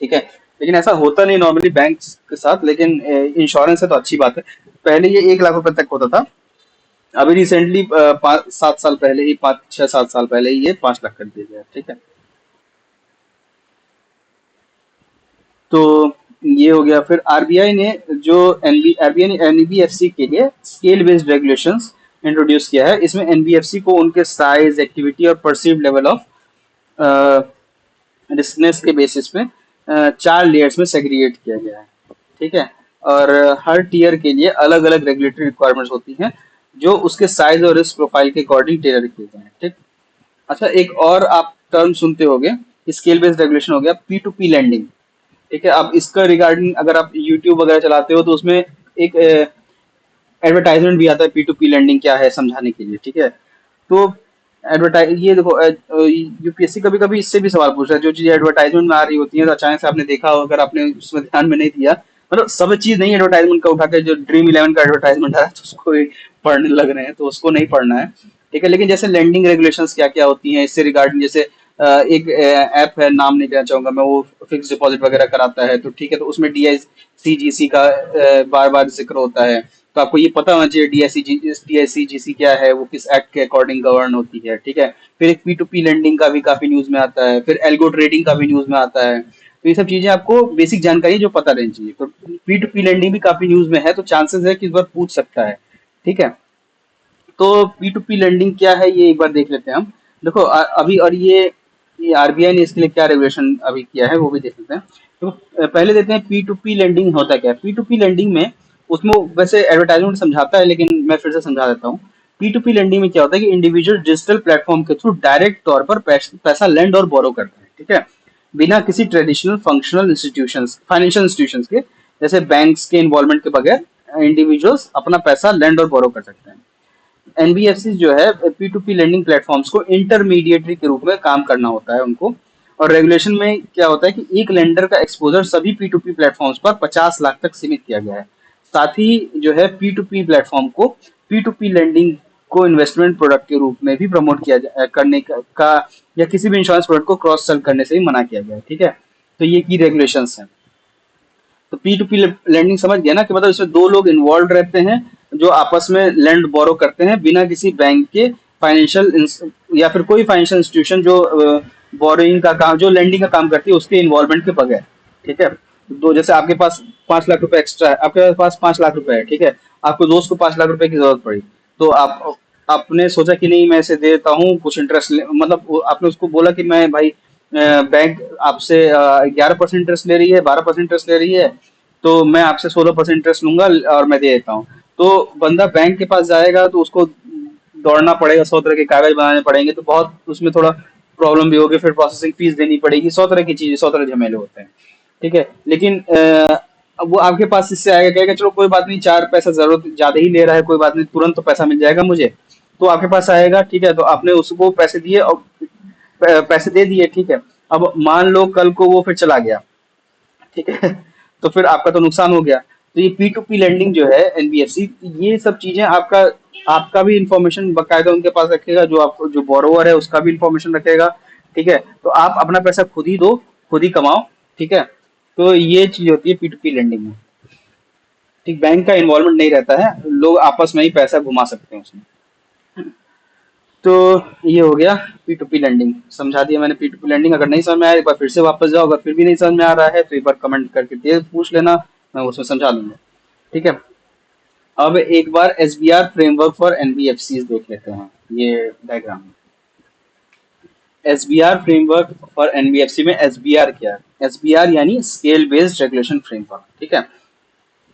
ठीक है। लेकिन ऐसा होता नहीं नॉर्मली बैंक के साथ, लेकिन इंश्योरेंस है तो अच्छी बात है। पहले ये 1 लाख रुपए तक होता था, अभी रिसेंटली 5-7 साल पहले ही, 5-6-7 साल पहले ही ये 5 लाख कर दिया गया। ठीक है। तो ये हो गया। फिर आरबीआई ने जो आरबीआई ने एनबीएफसी के लिए स्केल बेस्ड रेगुलेशंस इंट्रोड्यूस किया है। इसमें एनबीएफसी को उनके साइज, एक्टिविटी और परसीव्ड लेवल ऑफ रिस्कनेस के बेसिस पे 4 लेयर्स में सेग्रीगेट किया गया है। ठीक है। और हर टियर के लिए अलग अलग रेगुलेटरी रिक्वायरमेंट्स होती हैं, जो उसके साइज और रिस्क प्रोफाइल के अकॉर्डिंग टेलर किए गए हैं। ठीक। अच्छा, एक और आप टर्म सुनते होंगे, स्केल बेस्ड रेगुलेशन हो गया पी टू पी लैंडिंग। ठीक है। अब इसका रिगार्डिंग अगर आप यूट्यूब वगैरह चलाते हो तो उसमें एक एडवर्टाइजमेंट भी आता है पी टू पी लैंडिंग क्या है समझाने के लिए। ठीक है। तो एडवर्टाइज ये देखो, यूपीएससी कभी कभी इससे भी सवाल पूछ रहा है, जो चीज एडवर्टाइजमेंट में आ रही होती है तो अचानक से आपने देखा हो, अगर आपने उसमें ध्यान में नहीं दिया, मतलब सब चीज नहीं एडवर्टाइजमेंट का उठा के, जो ड्रीम इलेवन का एडवर्टाइजमेंट आ रहा है तो उसको ही पढ़ने लग रहे हैं, तो उसको नहीं पढ़ना है। ठीक है। लेकिन जैसे लैंडिंग रेगुलेशंस क्या क्या होती हैं इससे रिगार्डिंग, जैसे एक ऐप है, नाम नहीं लेना चाहूंगा मैं, वो फिक्स डिपॉजिट वगैरह कराता है, तो ठीक है, तो उसमें डीआईसीजीसी का बार बार जिक्र होता है। तो आपको ये पता होना चाहिए डीआईसीजीसी क्या है, वो किस एक्ट के अकॉर्डिंग गवर्न होती है। ठीक है। फिर एक पी टू पी लेंडिंग का भी काफी न्यूज में आता है, फिर एल्गो ट्रेडिंग का भी न्यूज में आता है। तो ये सब चीजें आपको बेसिक जानकारी जो पता रहनी चाहिए। तो पी टू पी लेंडिंग भी काफी न्यूज में है, तो चांसेस है कि इस बार पूछ सकता है। ठीक है। तो पी टू पी लेंडिंग क्या है ये एक बार देख लेते हैं हम। देखो अभी, और ये आरबीआई ने इसके लिए क्या रेगुलेशन अभी किया है वो भी देख लेते हैं। तो पहले देते हैं पी टू पी लेंडिंग होता क्या है। पी टू पी लेंडिंग में, उसमें वैसे एडवर्टाइजमेंट समझाता है लेकिन मैं फिर से समझा देता हूँ। पी टू पी लेंडिंग में क्या होता है कि इंडिविजुअल डिजिटल प्लेटफॉर्म के थ्रू डायरेक्ट तौर पर पैसा लेंड और बोरो करता है। ठीक है। बिना किसी traditional functional institutions, financial institutions के, जैसे बैंक्स के इन्वॉल्वमेंट के बगैर इंडिविजुअल्स अपना पैसा लेंड और बोरो कर सकते हैं। एनबीएफसी जो है P to P lending platforms को इंटरमीडिएटरी के रूप में काम करना होता है उनको। और रेगुलेशन में क्या होता है कि एक लेंडर का एक्सपोजर सभी पी टू पी प्लेटफॉर्म्स पर 50 लाख तक सीमित किया गया है। साथ ही जो है पी टू पी प्लेटफॉर्म को पी टू पी लेंडिंग को इन्वेस्टमेंट प्रोडक्ट के रूप में भी प्रमोट करने का या किसी भी इंश्योरेंस प्रोडक्ट को क्रॉस सेल करने से भी मना किया गया है। ठीक है। तो ये की रेगुलेशंस हैं। तो पी टू पी लेंडिंग समझ गया ना, कि मतलब इसमें दो लोग इन्वॉल्व रहते हैं, जो आपस में लैंड बोरो करते हैं बिना किसी बैंक के, फाइनेंशियल या फिर कोई फाइनेंशियल इंस्टीट्यूशन जो बोरोइंग का काम, जो लैंडिंग का काम करती है, उसके इन्वॉल्वमेंट के बगैर। ठीक है, तो जैसे आपके पास 5 लाख रुपए एक्स्ट्रा है, आपके पास 5 लाख रुपए है, ठीक है, आपको दोस्त को 5 लाख रुपए की जरूरत पड़ी, तो आप आपने सोचा कि नहीं मैं इसे दे देता हूँ कुछ इंटरेस्ट, मतलब आपने उसको बोला कि मैं भाई बैंक आपसे 11% इंटरेस्ट ले रही है, 12% इंटरेस्ट ले रही है, तो मैं आपसे 16% इंटरेस्ट लूंगा और मैं दे देता हूँ। तो बंदा बैंक के पास जाएगा तो उसको दौड़ना पड़ेगा, 100 तरह के कागज बनाने पड़ेंगे, तो बहुत उसमें थोड़ा प्रॉब्लम भी होगी, फिर प्रोसेसिंग फीस देनी पड़ेगी, 100 तरह की चीजें, 100 तरह झमेले होते हैं। ठीक है, लेकिन अब वो आपके पास इससे आएगा, कहेगा चलो कोई बात नहीं, 4 पैसा जरूरत ज्यादा ही ले रहा है, कोई बात नहीं, तुरंत तो पैसा मिल जाएगा मुझे, तो आपके पास आएगा। ठीक है, तो आपने उसको पैसे दिए और पैसे दे दिए, ठीक है, अब मान लो कल को वो फिर चला गया, ठीक है, तो फिर आपका तो नुकसान हो गया। तो ये पी टू पी लेंडिंग जो है एनबीएफसी, ये सब चीजें आपका आपका भी इंफॉर्मेशन बकायदा उनके पास रखेगा, जो आप जो बोरोवर है उसका भी इंफॉर्मेशन रखेगा। ठीक है, तो आप अपना पैसा खुद ही दो, खुद ही कमाओ। ठीक है, तो ये चीज होती है पी टू पी लेंडिंग में। ठीक, बैंक का इन्वॉल्वमेंट नहीं रहता है, लोग आपस में ही पैसा घुमा सकते हैं उसमें। तो ये हो गया पी टू पी लैंडिंग, समझा दिया मैंने पी टू पी लैंडिंग। अगर नहीं समझ में आया एक बार फिर से वापस जाओ, अगर फिर भी नहीं समझ में आ रहा है तो एक बार कमेंट करके दे पूछ लेना, मैं उसमें समझा दूंगा। ठीक है, अब एक बार S B R framework for NBFC देख लेते हैं, ये डायग्राम। S B R framework for NBFC में एस बी आर क्या है? एस बी आर यानी स्केल बेस्ड रेगुलेशन फ्रेमवर्क। ठीक है,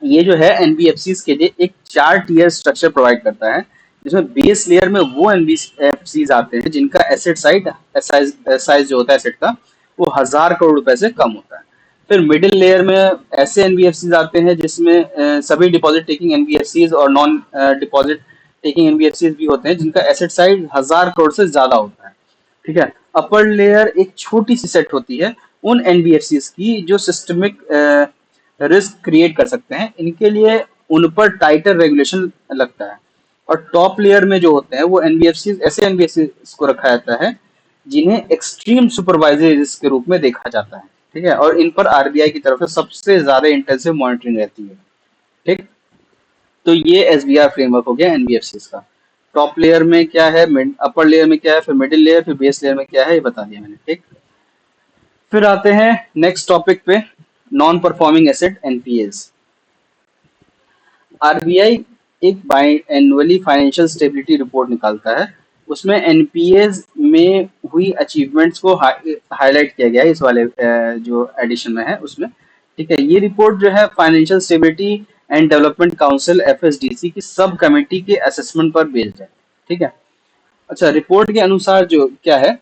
ये जो है एनबीएफसी के लिए एक 4 टियर स्ट्रक्चर प्रोवाइड करता है, जिसमें बेस लेयर में वो एनबीएफसी आते हैं जिनका एसेट साइज जो होता है एसेट का, वो 1,000 करोड़ रुपए से कम होता है। फिर मिडिल लेयर में ऐसे एनबीएफसी आते हैं जिसमें सभी डिपॉजिट टेकिंग एनबीएफसी और नॉन डिपॉजिट टेकिंग एनबीएफसी भी होते हैं जिनका एसेट साइज 1,000 करोड़ से ज्यादा होता है। ठीक है, अपर लेयर एक छोटी सी सेट होती है उन एनबीएफसी की जो सिस्टमिक रिस्क क्रिएट कर सकते हैं, इनके लिए उन पर टाइटर रेगुलेशन लगता है। और टॉप लेयर में जो होते हैं वो एनबीएफसी, ऐसे एनबीएफसी को रखा जाता है जिन्हें एक्सट्रीम सुपरवाइजरी रिस्क के रूप में देखा जाता है। ठीक है, और इन पर आरबीआई की तरफ से सबसे ज्यादा इंटेंसिव मॉनिटरिंग रहती है। ठीक, तो ये एसबीआर फ्रेमवर्क हो गया एनबीएफसी का। टॉप लेयर में क्या है, अपर लेयर में क्या है, फिर मिडिल लेयर, फिर बेस लेयर में क्या है, ये बता दिया मैंने। ठीक, फिर आते हैं नेक्स्ट टॉपिक पे, non performing asset NPS. RBI एक biannually financial stability report निकालता है, उसमें एनपीएस में हुई अचीवमेंट्स को हाईलाइट किया गया है, इस वाले जो एडिशन में है उसमें। ठीक है, ये रिपोर्ट जो है Financial Stability and Development Council FSDC की सब कमेटी के असेसमेंट पर बेस्ड है। ठीक है, अच्छा, रिपोर्ट के अनुसार जो क्या है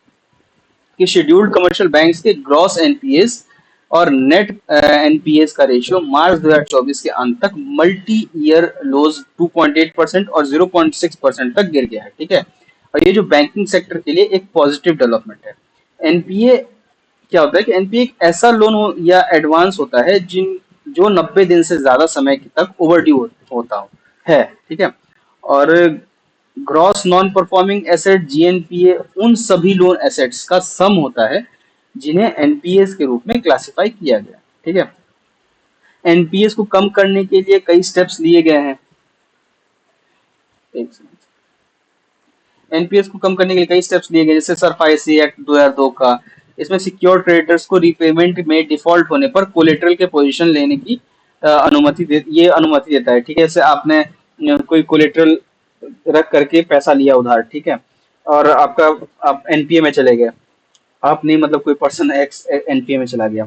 कि शेड्यूल्ड कमर्शियल बैंक्स के ग्रॉस एनपीएस और नेट एनपीएस का रेशियो मार्च 2024 के अंत तक मल्टी ईयर लोज 2.8% और 0.6% तक गिर गया है। ठीक है, और ये जो बैंकिंग सेक्टर के लिए एक पॉजिटिव डेवलपमेंट है। एनपीए क्या होता है कि एनपीए एक ऐसा लोन या एडवांस होता है जिन जो 90 दिन से ज्यादा समय तक ओवरड्यू होता हो है। ठीक है, और gross non performing asset GNPA उन सभी लोन एसेट्स का सम होता है जिन्हें एनपीएस के रूप में क्लासिफाई किया गया। ठीक है, एनपीएस को कम करने के लिए कई स्टेप्स लिए गए हैं। एनपीएस को कम करने के लिए कई स्टेप्स लिए गए, जैसे सरफाईसी एक्ट 2002 का। इसमें सिक्योर क्रेडिटर्स को रीपेमेंट में डिफॉल्ट होने पर कोलेटरल के पोजीशन लेने की ये अनुमति देता है। ठीक है, जैसे आपने कोई कोलेटरल रख करके पैसा लिया उधार, ठीक है, और आपका आप एनपीए में चले गए, आप नहीं मतलब कोई पर्सन एक्स एनपीए में चला गया,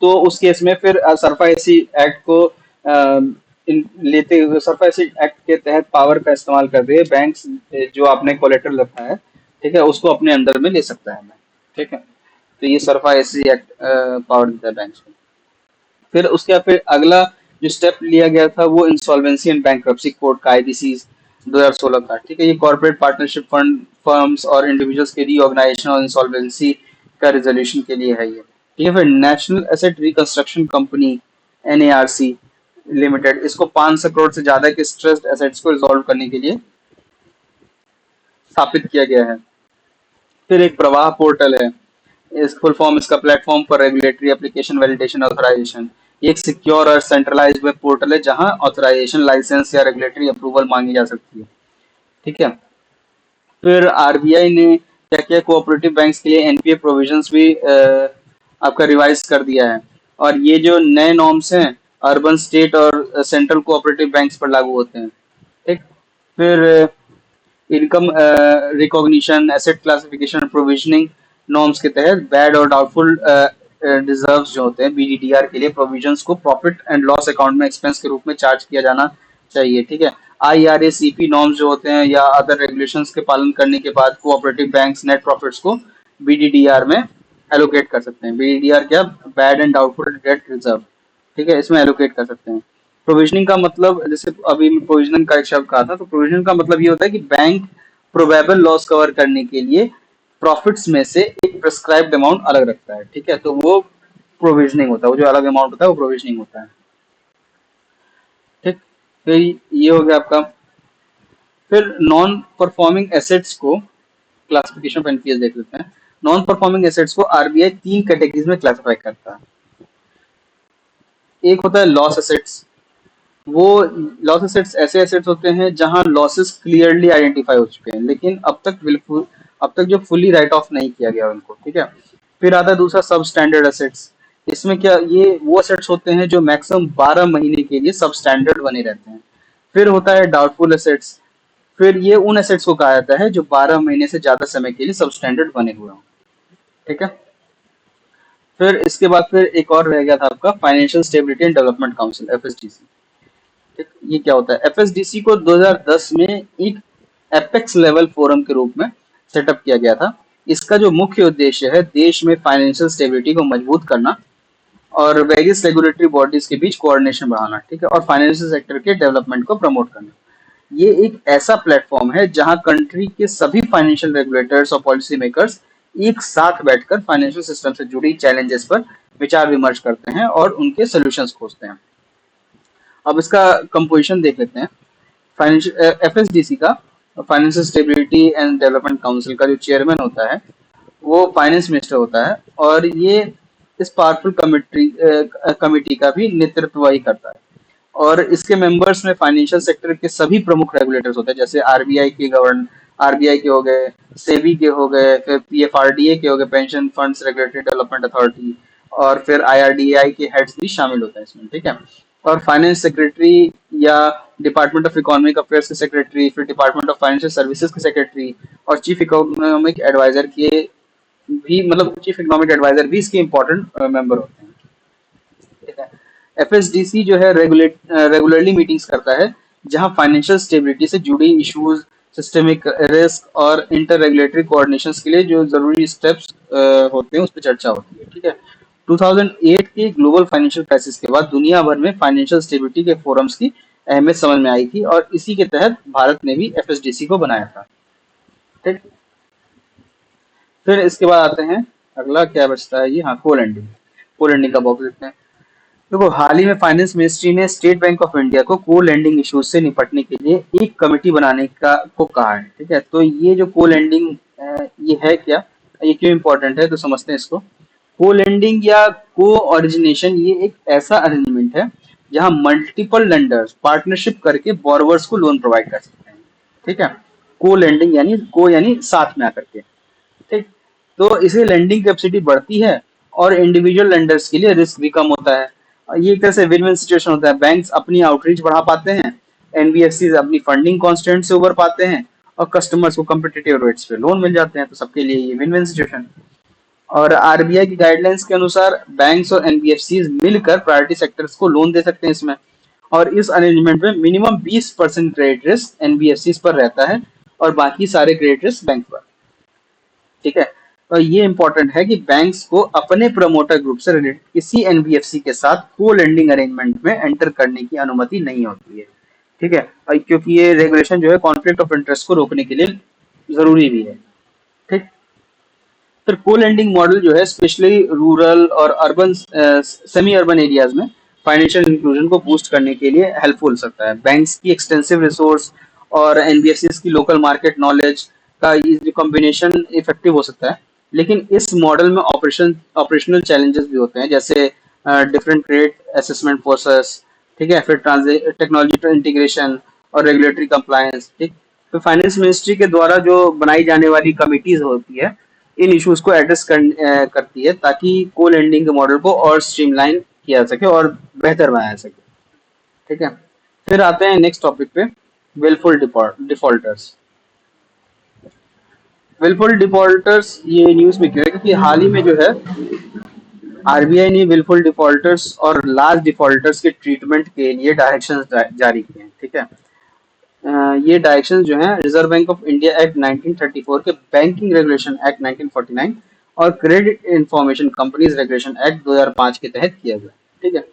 तो उस केस में फिर सरफाईसी एक्ट को लेते हुए, सरफाईसी एक्ट के तहत पावर का इस्तेमाल करते हुए बैंक्स जो आपने कोलेटरल रखा है, ठीक है, उसको अपने अंडर में ले सकता है बैंक। ठीक है, तो ये सरफाईसी एक्ट पावर देता है बैंक्स को। फिर उसके बाद फिर अगला जो स्टेप लिया गया था वो इंसॉल्वेंसी एंड बैंक्रप्सी कोड का आईबीसी 2016 का। ठीक है, ये कॉर्पोरेट पार्टनरशिप फंड फर्म्स और इंडिविजुअल्स के रीऑर्गेनाइजेशन और इंसॉल्वेंसी का रिजोल्यूशन के लिए है ये। ठीक है, फिर National Asset Reconstruction Company NARC limited, इसको 500 करोड़ से ज्यादा के स्ट्रेस्ड एसेट्स को रिजॉल्व करने के लिए स्थापित किया गया है। फिर एक प्रवाह पोर्टल है, इस फुल फॉर्म इसका platform for regulatory application validation authorisation. ये एक सिक्योर और सेंट्रलाइज्ड वेब पोर्टल है जहां ऑथराइजेशन, लाइसेंस या रेगुलेटरी अप्रूवल मांगी जा सकती है। ठीक है। फिर आरबीआई ने क्या किया, कोऑपरेटिव बैंक्स के लिए एनपीए प्रोविजंस भी आपका रिवाइज कर दिया है। और ये जो नए नॉर्म्स हैं अर्बन, स्टेट और सेंट्रल कोऑपरेटिव बैंक्स पर लागू होते हैं। ठीक। फिर income recognition, asset classification, provisioning norms के तहत बैड और डाउटफुल रिजर्व्स जो होते हैं बीडीडीआर के लिए प्रोविजंस को प्रॉफिट एंड लॉस अकाउंट में एक्सपेंस के रूप में चार्ज किया जाना चाहिए। ठीक है। आईआरएसीपी नॉर्म्स जो होते हैं या अदर रेगुलेशंस के पालन करने के बाद कोऑपरेटिव बैंक्स नेट प्रॉफिट्स को बीडीडीआर में एलोकेट कर सकते हैं। बीडीडीआर क्या, bad and doubtful debt reserve. ठीक है, इसमें एलोकेट कर सकते हैं। प्रोविजनिंग का मतलब, जैसे अभी मैं प्रोविजनिंग का एक शब्द कहा था, तो प्रोविजनिंग का मतलब ये होता है कि बैंक प्रोबेबल लॉस कवर करने के लिए प्रॉफिट्स में से एक प्रिस्क्राइब्ड अमाउंट अलग रखता है। ठीक है, तो वो प्रोविजनिंग होता है, वो जो अलग अमाउंट होता है वो प्रोविजनिंग होता है। ठीक। तो ये हो गया आपका। फिर नॉन परफॉर्मिंग एसेट्स को क्लासिफिकेशन ऑफ एनपीएस देख लेते हैं। नॉन परफॉर्मिंग एसेट्स को आरबीआई 3 कैटेगरीज में क्लासिफाई करता है। एक होता है लॉस एसेट्स। वो लॉस एसेट्स ऐसे एसेट्स होते हैं जहां लॉसेस क्लियरली आइडेंटिफाई हो चुके हैं, लेकिन अब तक जो फुली राइट ऑफ नहीं किया गया उनको। ठीक है। फिर आता है दूसरा सब स्टैंडर्ड एसेट्स। इसमें क्या, ये वो एसेट्स होते हैं जो मैक्सिमम 12 महीने के लिए सब स्टैंडर्ड बने रहते हैं। फिर होता है डाउटफुल एसेट्स। फिर ये उन एसेट्स को कहा जाता है जो 12 महीने से ज्यादा समय के लिए सब स्टैंडर्ड बने हुए हों। ठीक है। फिर इसके बाद फिर एक और रह गया था आपका Financial Stability and Development Council, FSDC. ठीक, ये क्या होता है, एफएसडीसी को 2010 में एक एपेक्स लेवल फोरम के रूप में सेटअप किया गया था। इसका जो मुख्य उद्देश्य है देश में फाइनेंशियल स्टेबिलिटी को मजबूत करना और वेरियस रेगुलेटरी बॉडीज के बीच कोऑर्डिनेशन बढ़ाना। ठीक है, और फाइनेंशियल सेक्टर के डेवलपमेंट को प्रमोट करना। ये एक ऐसा प्लेटफॉर्म है जहां कंट्री के सभी फाइनेंशियल रेगुलेटर्स और पॉलिसी मेकर्स एक साथ बैठकर फाइनेंशियल सिस्टम से जुड़ी चैलेंजेस पर विचार विमर्श करते हैं और उनके सोल्यूशंस खोजते हैं। अब इसका कंपोजिशन देख लेते हैं। फाइनेंशियल एफएसडीसी का, financial Stability and Development council का जो चेयरमैन होता है वो फाइनेंस मिनिस्टर होता है, और ये इस पावरफुल कमिटी का भी नेतृत्व वही करता है। और इसके मेंबर्स में फाइनेंशियल सेक्टर के सभी प्रमुख रेगुलेटर्स होते हैं, जैसे आरबीआई के हो गए, सेबी के हो गए, फिर पीएफआरडीए के हो गए, pension funds regulatory development authority, और फिर आईआरडीआई के हेड्स भी शामिल होते हैं इसमें। ठीक है। और फाइनेंस सेक्रेटरी या डिपार्टमेंट ऑफ इकोनॉमिक अफेयर्स के सेक्रेटरी, फिर डिपार्टमेंट ऑफ फाइनेंशियल सर्विसेज के सेक्रेटरी और चीफ इकोनॉमिक एडवाइजर के भी, मतलब चीफ इकोनॉमिक एडवाइजर भी इसके इंपॉर्टेंट मेंबर होते हैं। ठीक है। एफएसडीसी जो है रेगुलरली मीटिंग्स करता है जहां फाइनेंशियल स्टेबिलिटी से जुड़ी इश्यूज, सिस्टमिक रिस्क और इंटर रेगुलेटरी कोऑर्डिनेशन के लिए जो जरूरी स्टेप्स होते हैं उस पर चर्चा होती है। ठीक है। 2008 के ग्लोबल फाइनेंशियल क्राइसिस के बाद दुनिया भर में फाइनेंशियल स्टेबिलिटी के फोरम्स की अहमियत समझ में आई थी, और इसी के तहत भारत ने भी एफएसडीसी को बनाया था। ठीक। फिर इसके बाद आते हैं, अगला क्या बचता है ये, हाँ, को लैंडिंग। को लैंडिंग का बॉक्स देखते हैं। देखो, हाल ही में फाइनेंस मिनिस्ट्री ने स्टेट बैंक ऑफ इंडिया को को लैंडिंग इश्यूज से निपटने के लिए एक कमेटी बनाने का को कहा है। ठीक है, तो ये जो को लैंडिंग ये है क्या, ये क्यों इंपॉर्टेंट है, तो समझते हैं इसको। को लैंडिंग या को ओरिजिनेशन ये एक ऐसा अरेंजमेंट है जहां मल्टीपल लेंडर्स पार्टनरशिप करके बोरोवर्स को लोन प्रोवाइड कर सकते हैं। ठीक है। को लैंडिंग यानी को यानी साथ में आकर के। ठीक। तो इसे लेंडिंग कैपेसिटी बढ़ती है और इंडिविजुअल लेंडर्स के लिए रिस्क भी कम होता है। ये एक तरह से विन विन सिचुएशन होता है, बैंक्स अपनी आउटरीच बढ़ा पाते हैं, एनबीएफसी अपनी फंडिंग कॉन्स्टेंट से उबर पाते हैं, और कस्टमर्स को कम्पिटिटिव रेट्स पे लोन मिल जाते हैं। तो सबके लिए ये विन विन सिचुएशन। और आरबीआई की गाइडलाइंस के अनुसार बैंक्स और एनबीएफसी मिलकर प्रायोरिटी सेक्टर्स को लोन दे सकते हैं इसमें। और इस अरेंजमेंट में मिनिमम 20% क्रेडिट रिस्क एनबीएफसी पर रहता है और बाकी सारे क्रेडिट रिस्क बैंक पर। ठीक है। तो ये इंपॉर्टेंट है कि बैंक्स को अपने प्रमोटर ग्रुप से रिलेटेड किसी एनबीएफसी के साथ को लेंडिंग अरेंजमेंट में एंटर करने की अनुमति नहीं होती है। ठीक है, और क्योंकि ये रेगुलेशन जो है कॉन्फ्लिक्ट ऑफ इंटरेस्ट को रोकने के लिए जरूरी भी है। ठीक। फिर को लेंडिंग मॉडल जो है स्पेशली रूरल और अर्बन, सेमी अर्बन एरियाज में फाइनेंशियल इंक्लूजन को बूस्ट करने के लिए हेल्पफुल हो सकता है। बैंक्स की एक्सटेंसिव रिसोर्स और एनबीएफसी की लोकल मार्केट नॉलेज का ये जो कॉम्बिनेशन इफेक्टिव हो सकता है। लेकिन इस मॉडल में ऑपरेशनल चैलेंजेस भी होते हैं, जैसे डिफरेंट क्रेडिट असेसमेंट प्रोसेस, ठीक है, फिर टेक्नोलॉजी इंटीग्रेशन और रेगुलेटरी कंप्लायंस, ठीक। तो फाइनेंस मिनिस्ट्री के द्वारा जो बनाई जाने वाली कमिटीज होती है, इन इश्यूज को एड्रेस करती है ताकि को लेंडिंग के मॉडल को और स्ट्रीमलाइन किया जा सके और बेहतर बनाया जा सके, ठीक है। फिर आते हैं नेक्स्ट टॉपिक पे, विलफुल डिफॉल्टर्स। विलफुल डिफॉल्टर्स ये न्यूज में क्यों है, क्योंकि हाल ही में जो है आरबीआई ने विलफुल डिफॉल्टर्स और लार्ज डिफॉल्टर्स के ट्रीटमेंट के लिए डायरेक्शंस जारी किए हैं, ठीक है। ये डायरेक्शंस जो हैं reserve bank of India act 1934 के बैंकिंग रेगुलेशन एक्ट 1949 और credit information companies regulation act 2005 के तहत किया गया, ठीक है।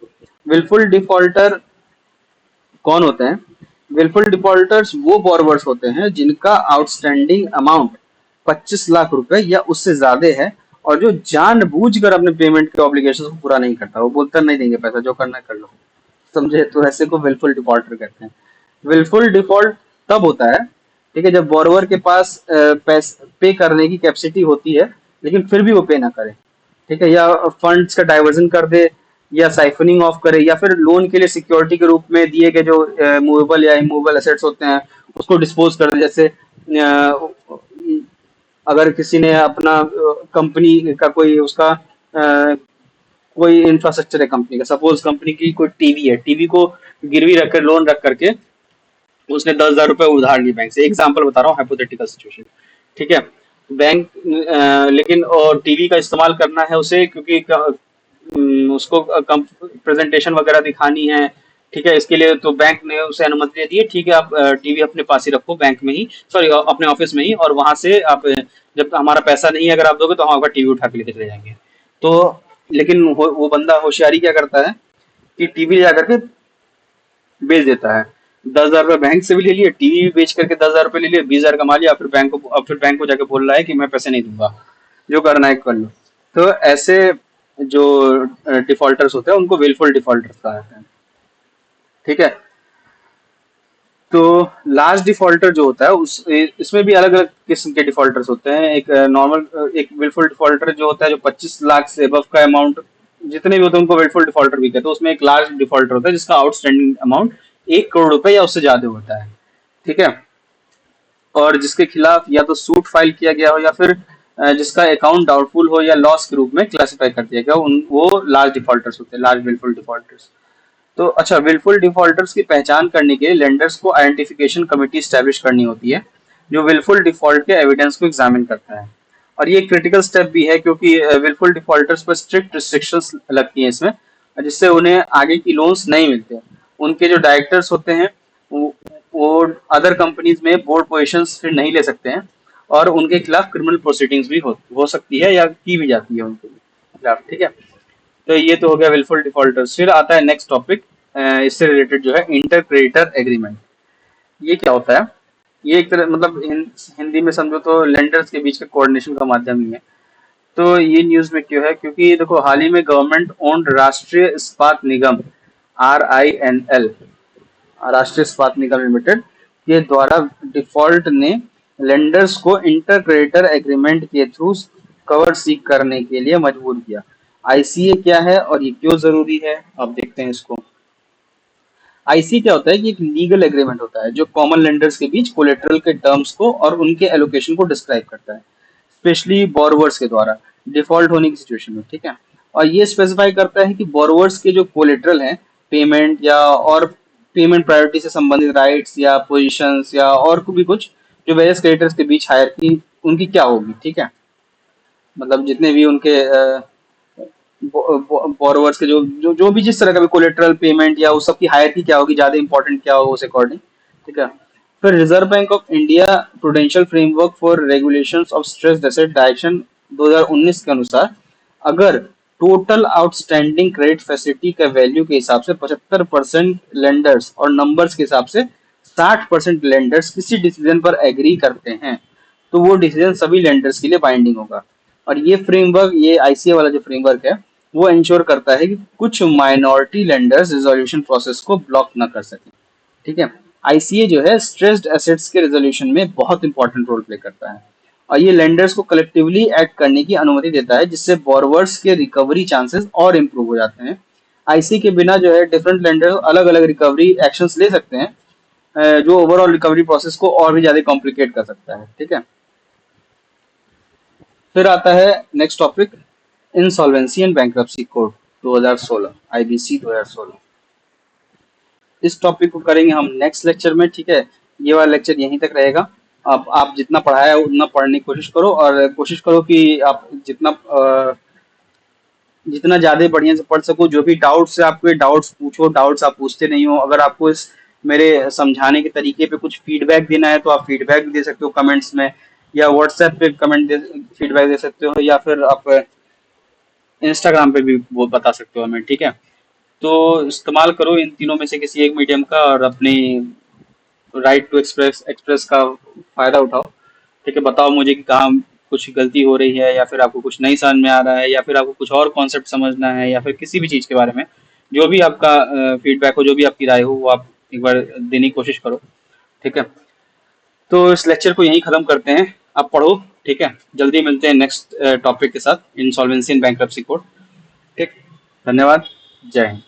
विलफुल डिफॉल्टर कौन होते हैं? विलफुल डिफॉल्टर्स वो बोरोवर्स होते हैं जिनका आउटस्टैंडिंग अमाउंट 25 लाख रुपए या उससे ज्यादा है और जो जानबूझकर अपने पेमेंट के ऑब्लिगेशन को पूरा नहीं करता। वो बोलता नहीं देंगे पैसा, जो करना है कर लो, समझे? तो ऐसे को विलफुल डिफॉल्टर कहते हैं। विलफुल डिफॉल्ट तब होता है, ठीक है, जब बोरोवर के पास पैसे पे करने की कैपेसिटी होती है लेकिन फिर भी वो पे ना करे, ठीक है, या फंड्स का डाइवर्जन कर दे या साइफनिंग ऑफ करे या फिर लोन के लिए सिक्योरिटी के रूप में दिए गए जो मूवेबल या इमूवेबल एसेट्स होते हैं उसको डिस्पोज कर दे। जैसे अगर किसी ने अपना कंपनी का कोई उसका कोई इंफ्रास्ट्रक्चर है कंपनी का, सपोज कंपनी की कोई टीवी है, टीवी को गिरवी रखकर लोन रख करके उसने 10,000 रुपए उधार लिए बैंक से, एग्जाम्पल बता रहा हूँ, हाइपोथेटिकल सिचुएशन, ठीक है। बैंक लेकिन और टीवी का इस्तेमाल करना है उसे क्योंकि उसको प्रेजेंटेशन वगैरह दिखानी है, ठीक है, इसके लिए तो बैंक ने उसे अनुमति दे दी है, ठीक है, आप टीवी अपने पास ही रखो बैंक में ही, सॉरी अपने ऑफिस में ही, और वहां से आप जब हमारा पैसा नहीं है अगर आप दोगे तो हम आपका टीवी उठा के लेके चले जाएंगे। तो लेकिन वो बंदा होशियारी क्या करता है कि टीवी ले जाकर के बेच देता है। 10,000 रुपए बैंक से भी ले लिए, टीवी भी बेच करके 10,000 रुपए ले लिए, 20,000 कमा लिया, फिर बैंक को जाके बोल रहा है कि मैं पैसे नहीं दूंगा, जो करना है कर लो। तो ऐसे जो डिफॉल्टर्स होते हैं उनको विलफुल डिफॉल्टर्स कहा जाता है, ठीक है। तो लार्ज डिफॉल्टर जो होता है उस इसमें भी अलग अलग किस्म के डिफॉल्टर्स होते हैं। एक नॉर्मल एक विलफुल डिफॉल्टर जो होता है जो 25 लाख से अबव का अमाउंट जितने भी होते हैं उनको विलफुल डिफॉल्टर भी कहते हैं। उसमें एक लार्ज डिफॉल्टर होता है जिसका आउटस्टैंडिंग अमाउंट 1 करोड़ रुपए या उससे ज्यादा होता है, ठीक है, और जिसके खिलाफ या तो सूट फाइल किया गया हो या फिर जिसका अकाउंट डाउटफुल हो या लॉस के रूप में क्लासिफाई कर दिया गया उन वो लार्ज डिफॉल्टर्स होते हैं, लार्ज विलफुल डिफॉल्टर्स। तो अच्छा, विलफुल डिफॉल्टर्स की पहचान करने के लिए लेंडर्स को आइडेंटिफिकेशन कमेटी स्टैब्लिश करनी होती है जो विलफुल डिफॉल्ट के एविडेंस को एग्जामिन करता है। और ये एक क्रिटिकल स्टेप भी है क्योंकि विलफुल डिफॉल्टर्स पर स्ट्रिक्ट रिस्ट्रिक्शंस लगती हैं इसमें, जिससे उन्हें आगे की लोन्स नहीं मिलते। उनके जो डायरेक्टर्स होते हैं वो अदर कंपनीज में बोर्ड पोजीशंस फिर नहीं ले सकते हैं और उनके खिलाफ क्रिमिनल प्रोसीडिंग्स भी हो सकती है या की भी जाती है उनके खिलाफ, ठीक है। तो ये तो हो गया विलफुल डिफॉल्टर्स। फिर आता है नेक्स्ट टॉपिक, इससे रिलेटेड जो है इंटर क्रेडिटर एग्रीमेंट। ये क्या होता है? ये एक तरह मतलब हिंदी में समझो तो लेंडर्स के बीच के कोऑर्डिनेशन का माध्यम ही है। तो ये न्यूज में क्यों है? क्योंकि देखो हाल ही में गवर्नमेंट ओन्ड राष्ट्रीय इस्पात निगम RINL, राष्ट्रीय इस्पात निगम लिमिटेड के द्वारा डिफॉल्ट ने लेंडर्स को इंटर क्रेडिटर एग्रीमेंट के थ्रू कवर सीक करने के लिए मजबूर किया। ICA क्या है और ये क्यों जरूरी है, अब देखते हैं इसको। ICA क्या होता है कि एक लीगल एग्रीमेंट होता है जो कॉमन लेंडर्स के बीच कोलेटरल के टर्म्स को और उनके एलोकेशन को डिस्क्राइब करता है, स्पेशली बोरोवर्स के द्वारा डिफॉल्ट होने की सिचुएशन में, ठीक है। और ये स्पेसिफाई करता है कि बोरोवर्स के जो कोलेटरल हैं, पेमेंट या और पेमेंट प्रायोरिटी से संबंधित राइट्स या पोजीशंस या और भी कुछ जो वेरियस क्रेडिटर्स के बीच हायरार्की उनकी क्या होगी, ठीक है। मतलब जितने भी उनके बोरोवर्स के जो भी जिस तरह का भी कोलेटरल पेमेंट या उस सब की हायरार्की क्या होगी, ज्यादा इंपॉर्टेंट क्या होगा उस अकॉर्डिंग, ठीक है। फिर reserve bank of India prudential framework for regulations of stressed asset direction 2019 के अनुसार अगर टोटल आउटस्टैंडिंग क्रेडिट फैसिलिटी का वैल्यू के हिसाब से 75% लेंडर्स और नंबर्स के हिसाब से 60% लेंडर्स किसी डिसीजन पर एग्री करते हैं तो वो डिसीजन सभी लेंडर्स के लिए बाइंडिंग होगा। और ये फ्रेमवर्क, ये ICA वाला जो फ्रेमवर्क है वो इंश्योर करता है कि कुछ माइनॉरिटी लेंडर्स रिजोल्यूशन प्रोसेस को ब्लॉक ना कर सके, ठीक है। ICA जो है स्ट्रेस्ड एसेट्स के रिजोल्यूशन में बहुत इंपॉर्टेंट रोल प्ले करता है और ये लेंडर्स को कलेक्टिवली एक्ट करने की अनुमति देता है, जिससे बोरोवर्स के रिकवरी चांसेस और इम्प्रूव हो जाते हैं। आईसी के बिना जो है डिफरेंट लेंडर अलग अलग रिकवरी एक्शंस ले सकते हैं, जो ओवरऑल रिकवरी प्रोसेस को और भी ज्यादा कॉम्प्लिकेट कर सकता है। ठीक है, फिर आता है next topic, insolvency and bankruptcy code 2016, IBC 2016। इस टॉपिक को करेंगे हम नेक्स्ट लेक्चर में। ठीक है, ये वाला लेक्चर यहीं तक रहेगा। अब आप जितना पढ़ाया है उतना पढ़ने की कोशिश करो, और कोशिश करो कि आप जितना ज्यादा बढ़िया से पढ़ सको। जो भी डाउट्स है आपके, डाउट्स पूछो, डाउट्स आप पूछते नहीं हो। अगर आपको इस मेरे समझाने के तरीके पे कुछ फीडबैक देना है तो आप फीडबैक दे सकते हो कमेंट्स में, या व्हाट्सएप पे फीडबैक दे सकते हो, या फिर आप इंस्टाग्राम पे भी वो बता सकते हो हमें। ठीक है, तो इस्तेमाल करो इन तीनों में से किसी एक मीडियम का, और अपनी राइट टू एक्सप्रेस एक्सप्रेस का फायदा उठाओ। ठीक है, बताओ मुझे कि कहाँ कुछ गलती हो रही है, या फिर आपको कुछ नहीं समझ में आ रहा है, या फिर आपको कुछ और कॉन्सेप्ट समझना है, या फिर किसी भी चीज़ के बारे में जो भी आपका फीडबैक हो, जो भी आपकी राय हो, वो आप एक बार देने की कोशिश करो। ठीक है, तो इस लेक्चर को यहीं खत्म करते हैं। आप पढ़ो। ठीक है, जल्दी मिलते हैं नेक्स्ट टॉपिक के साथ, इंसॉल्वेंसी एंड बैंक्रप्सी कोड। ठीक, धन्यवाद, जय हिंद।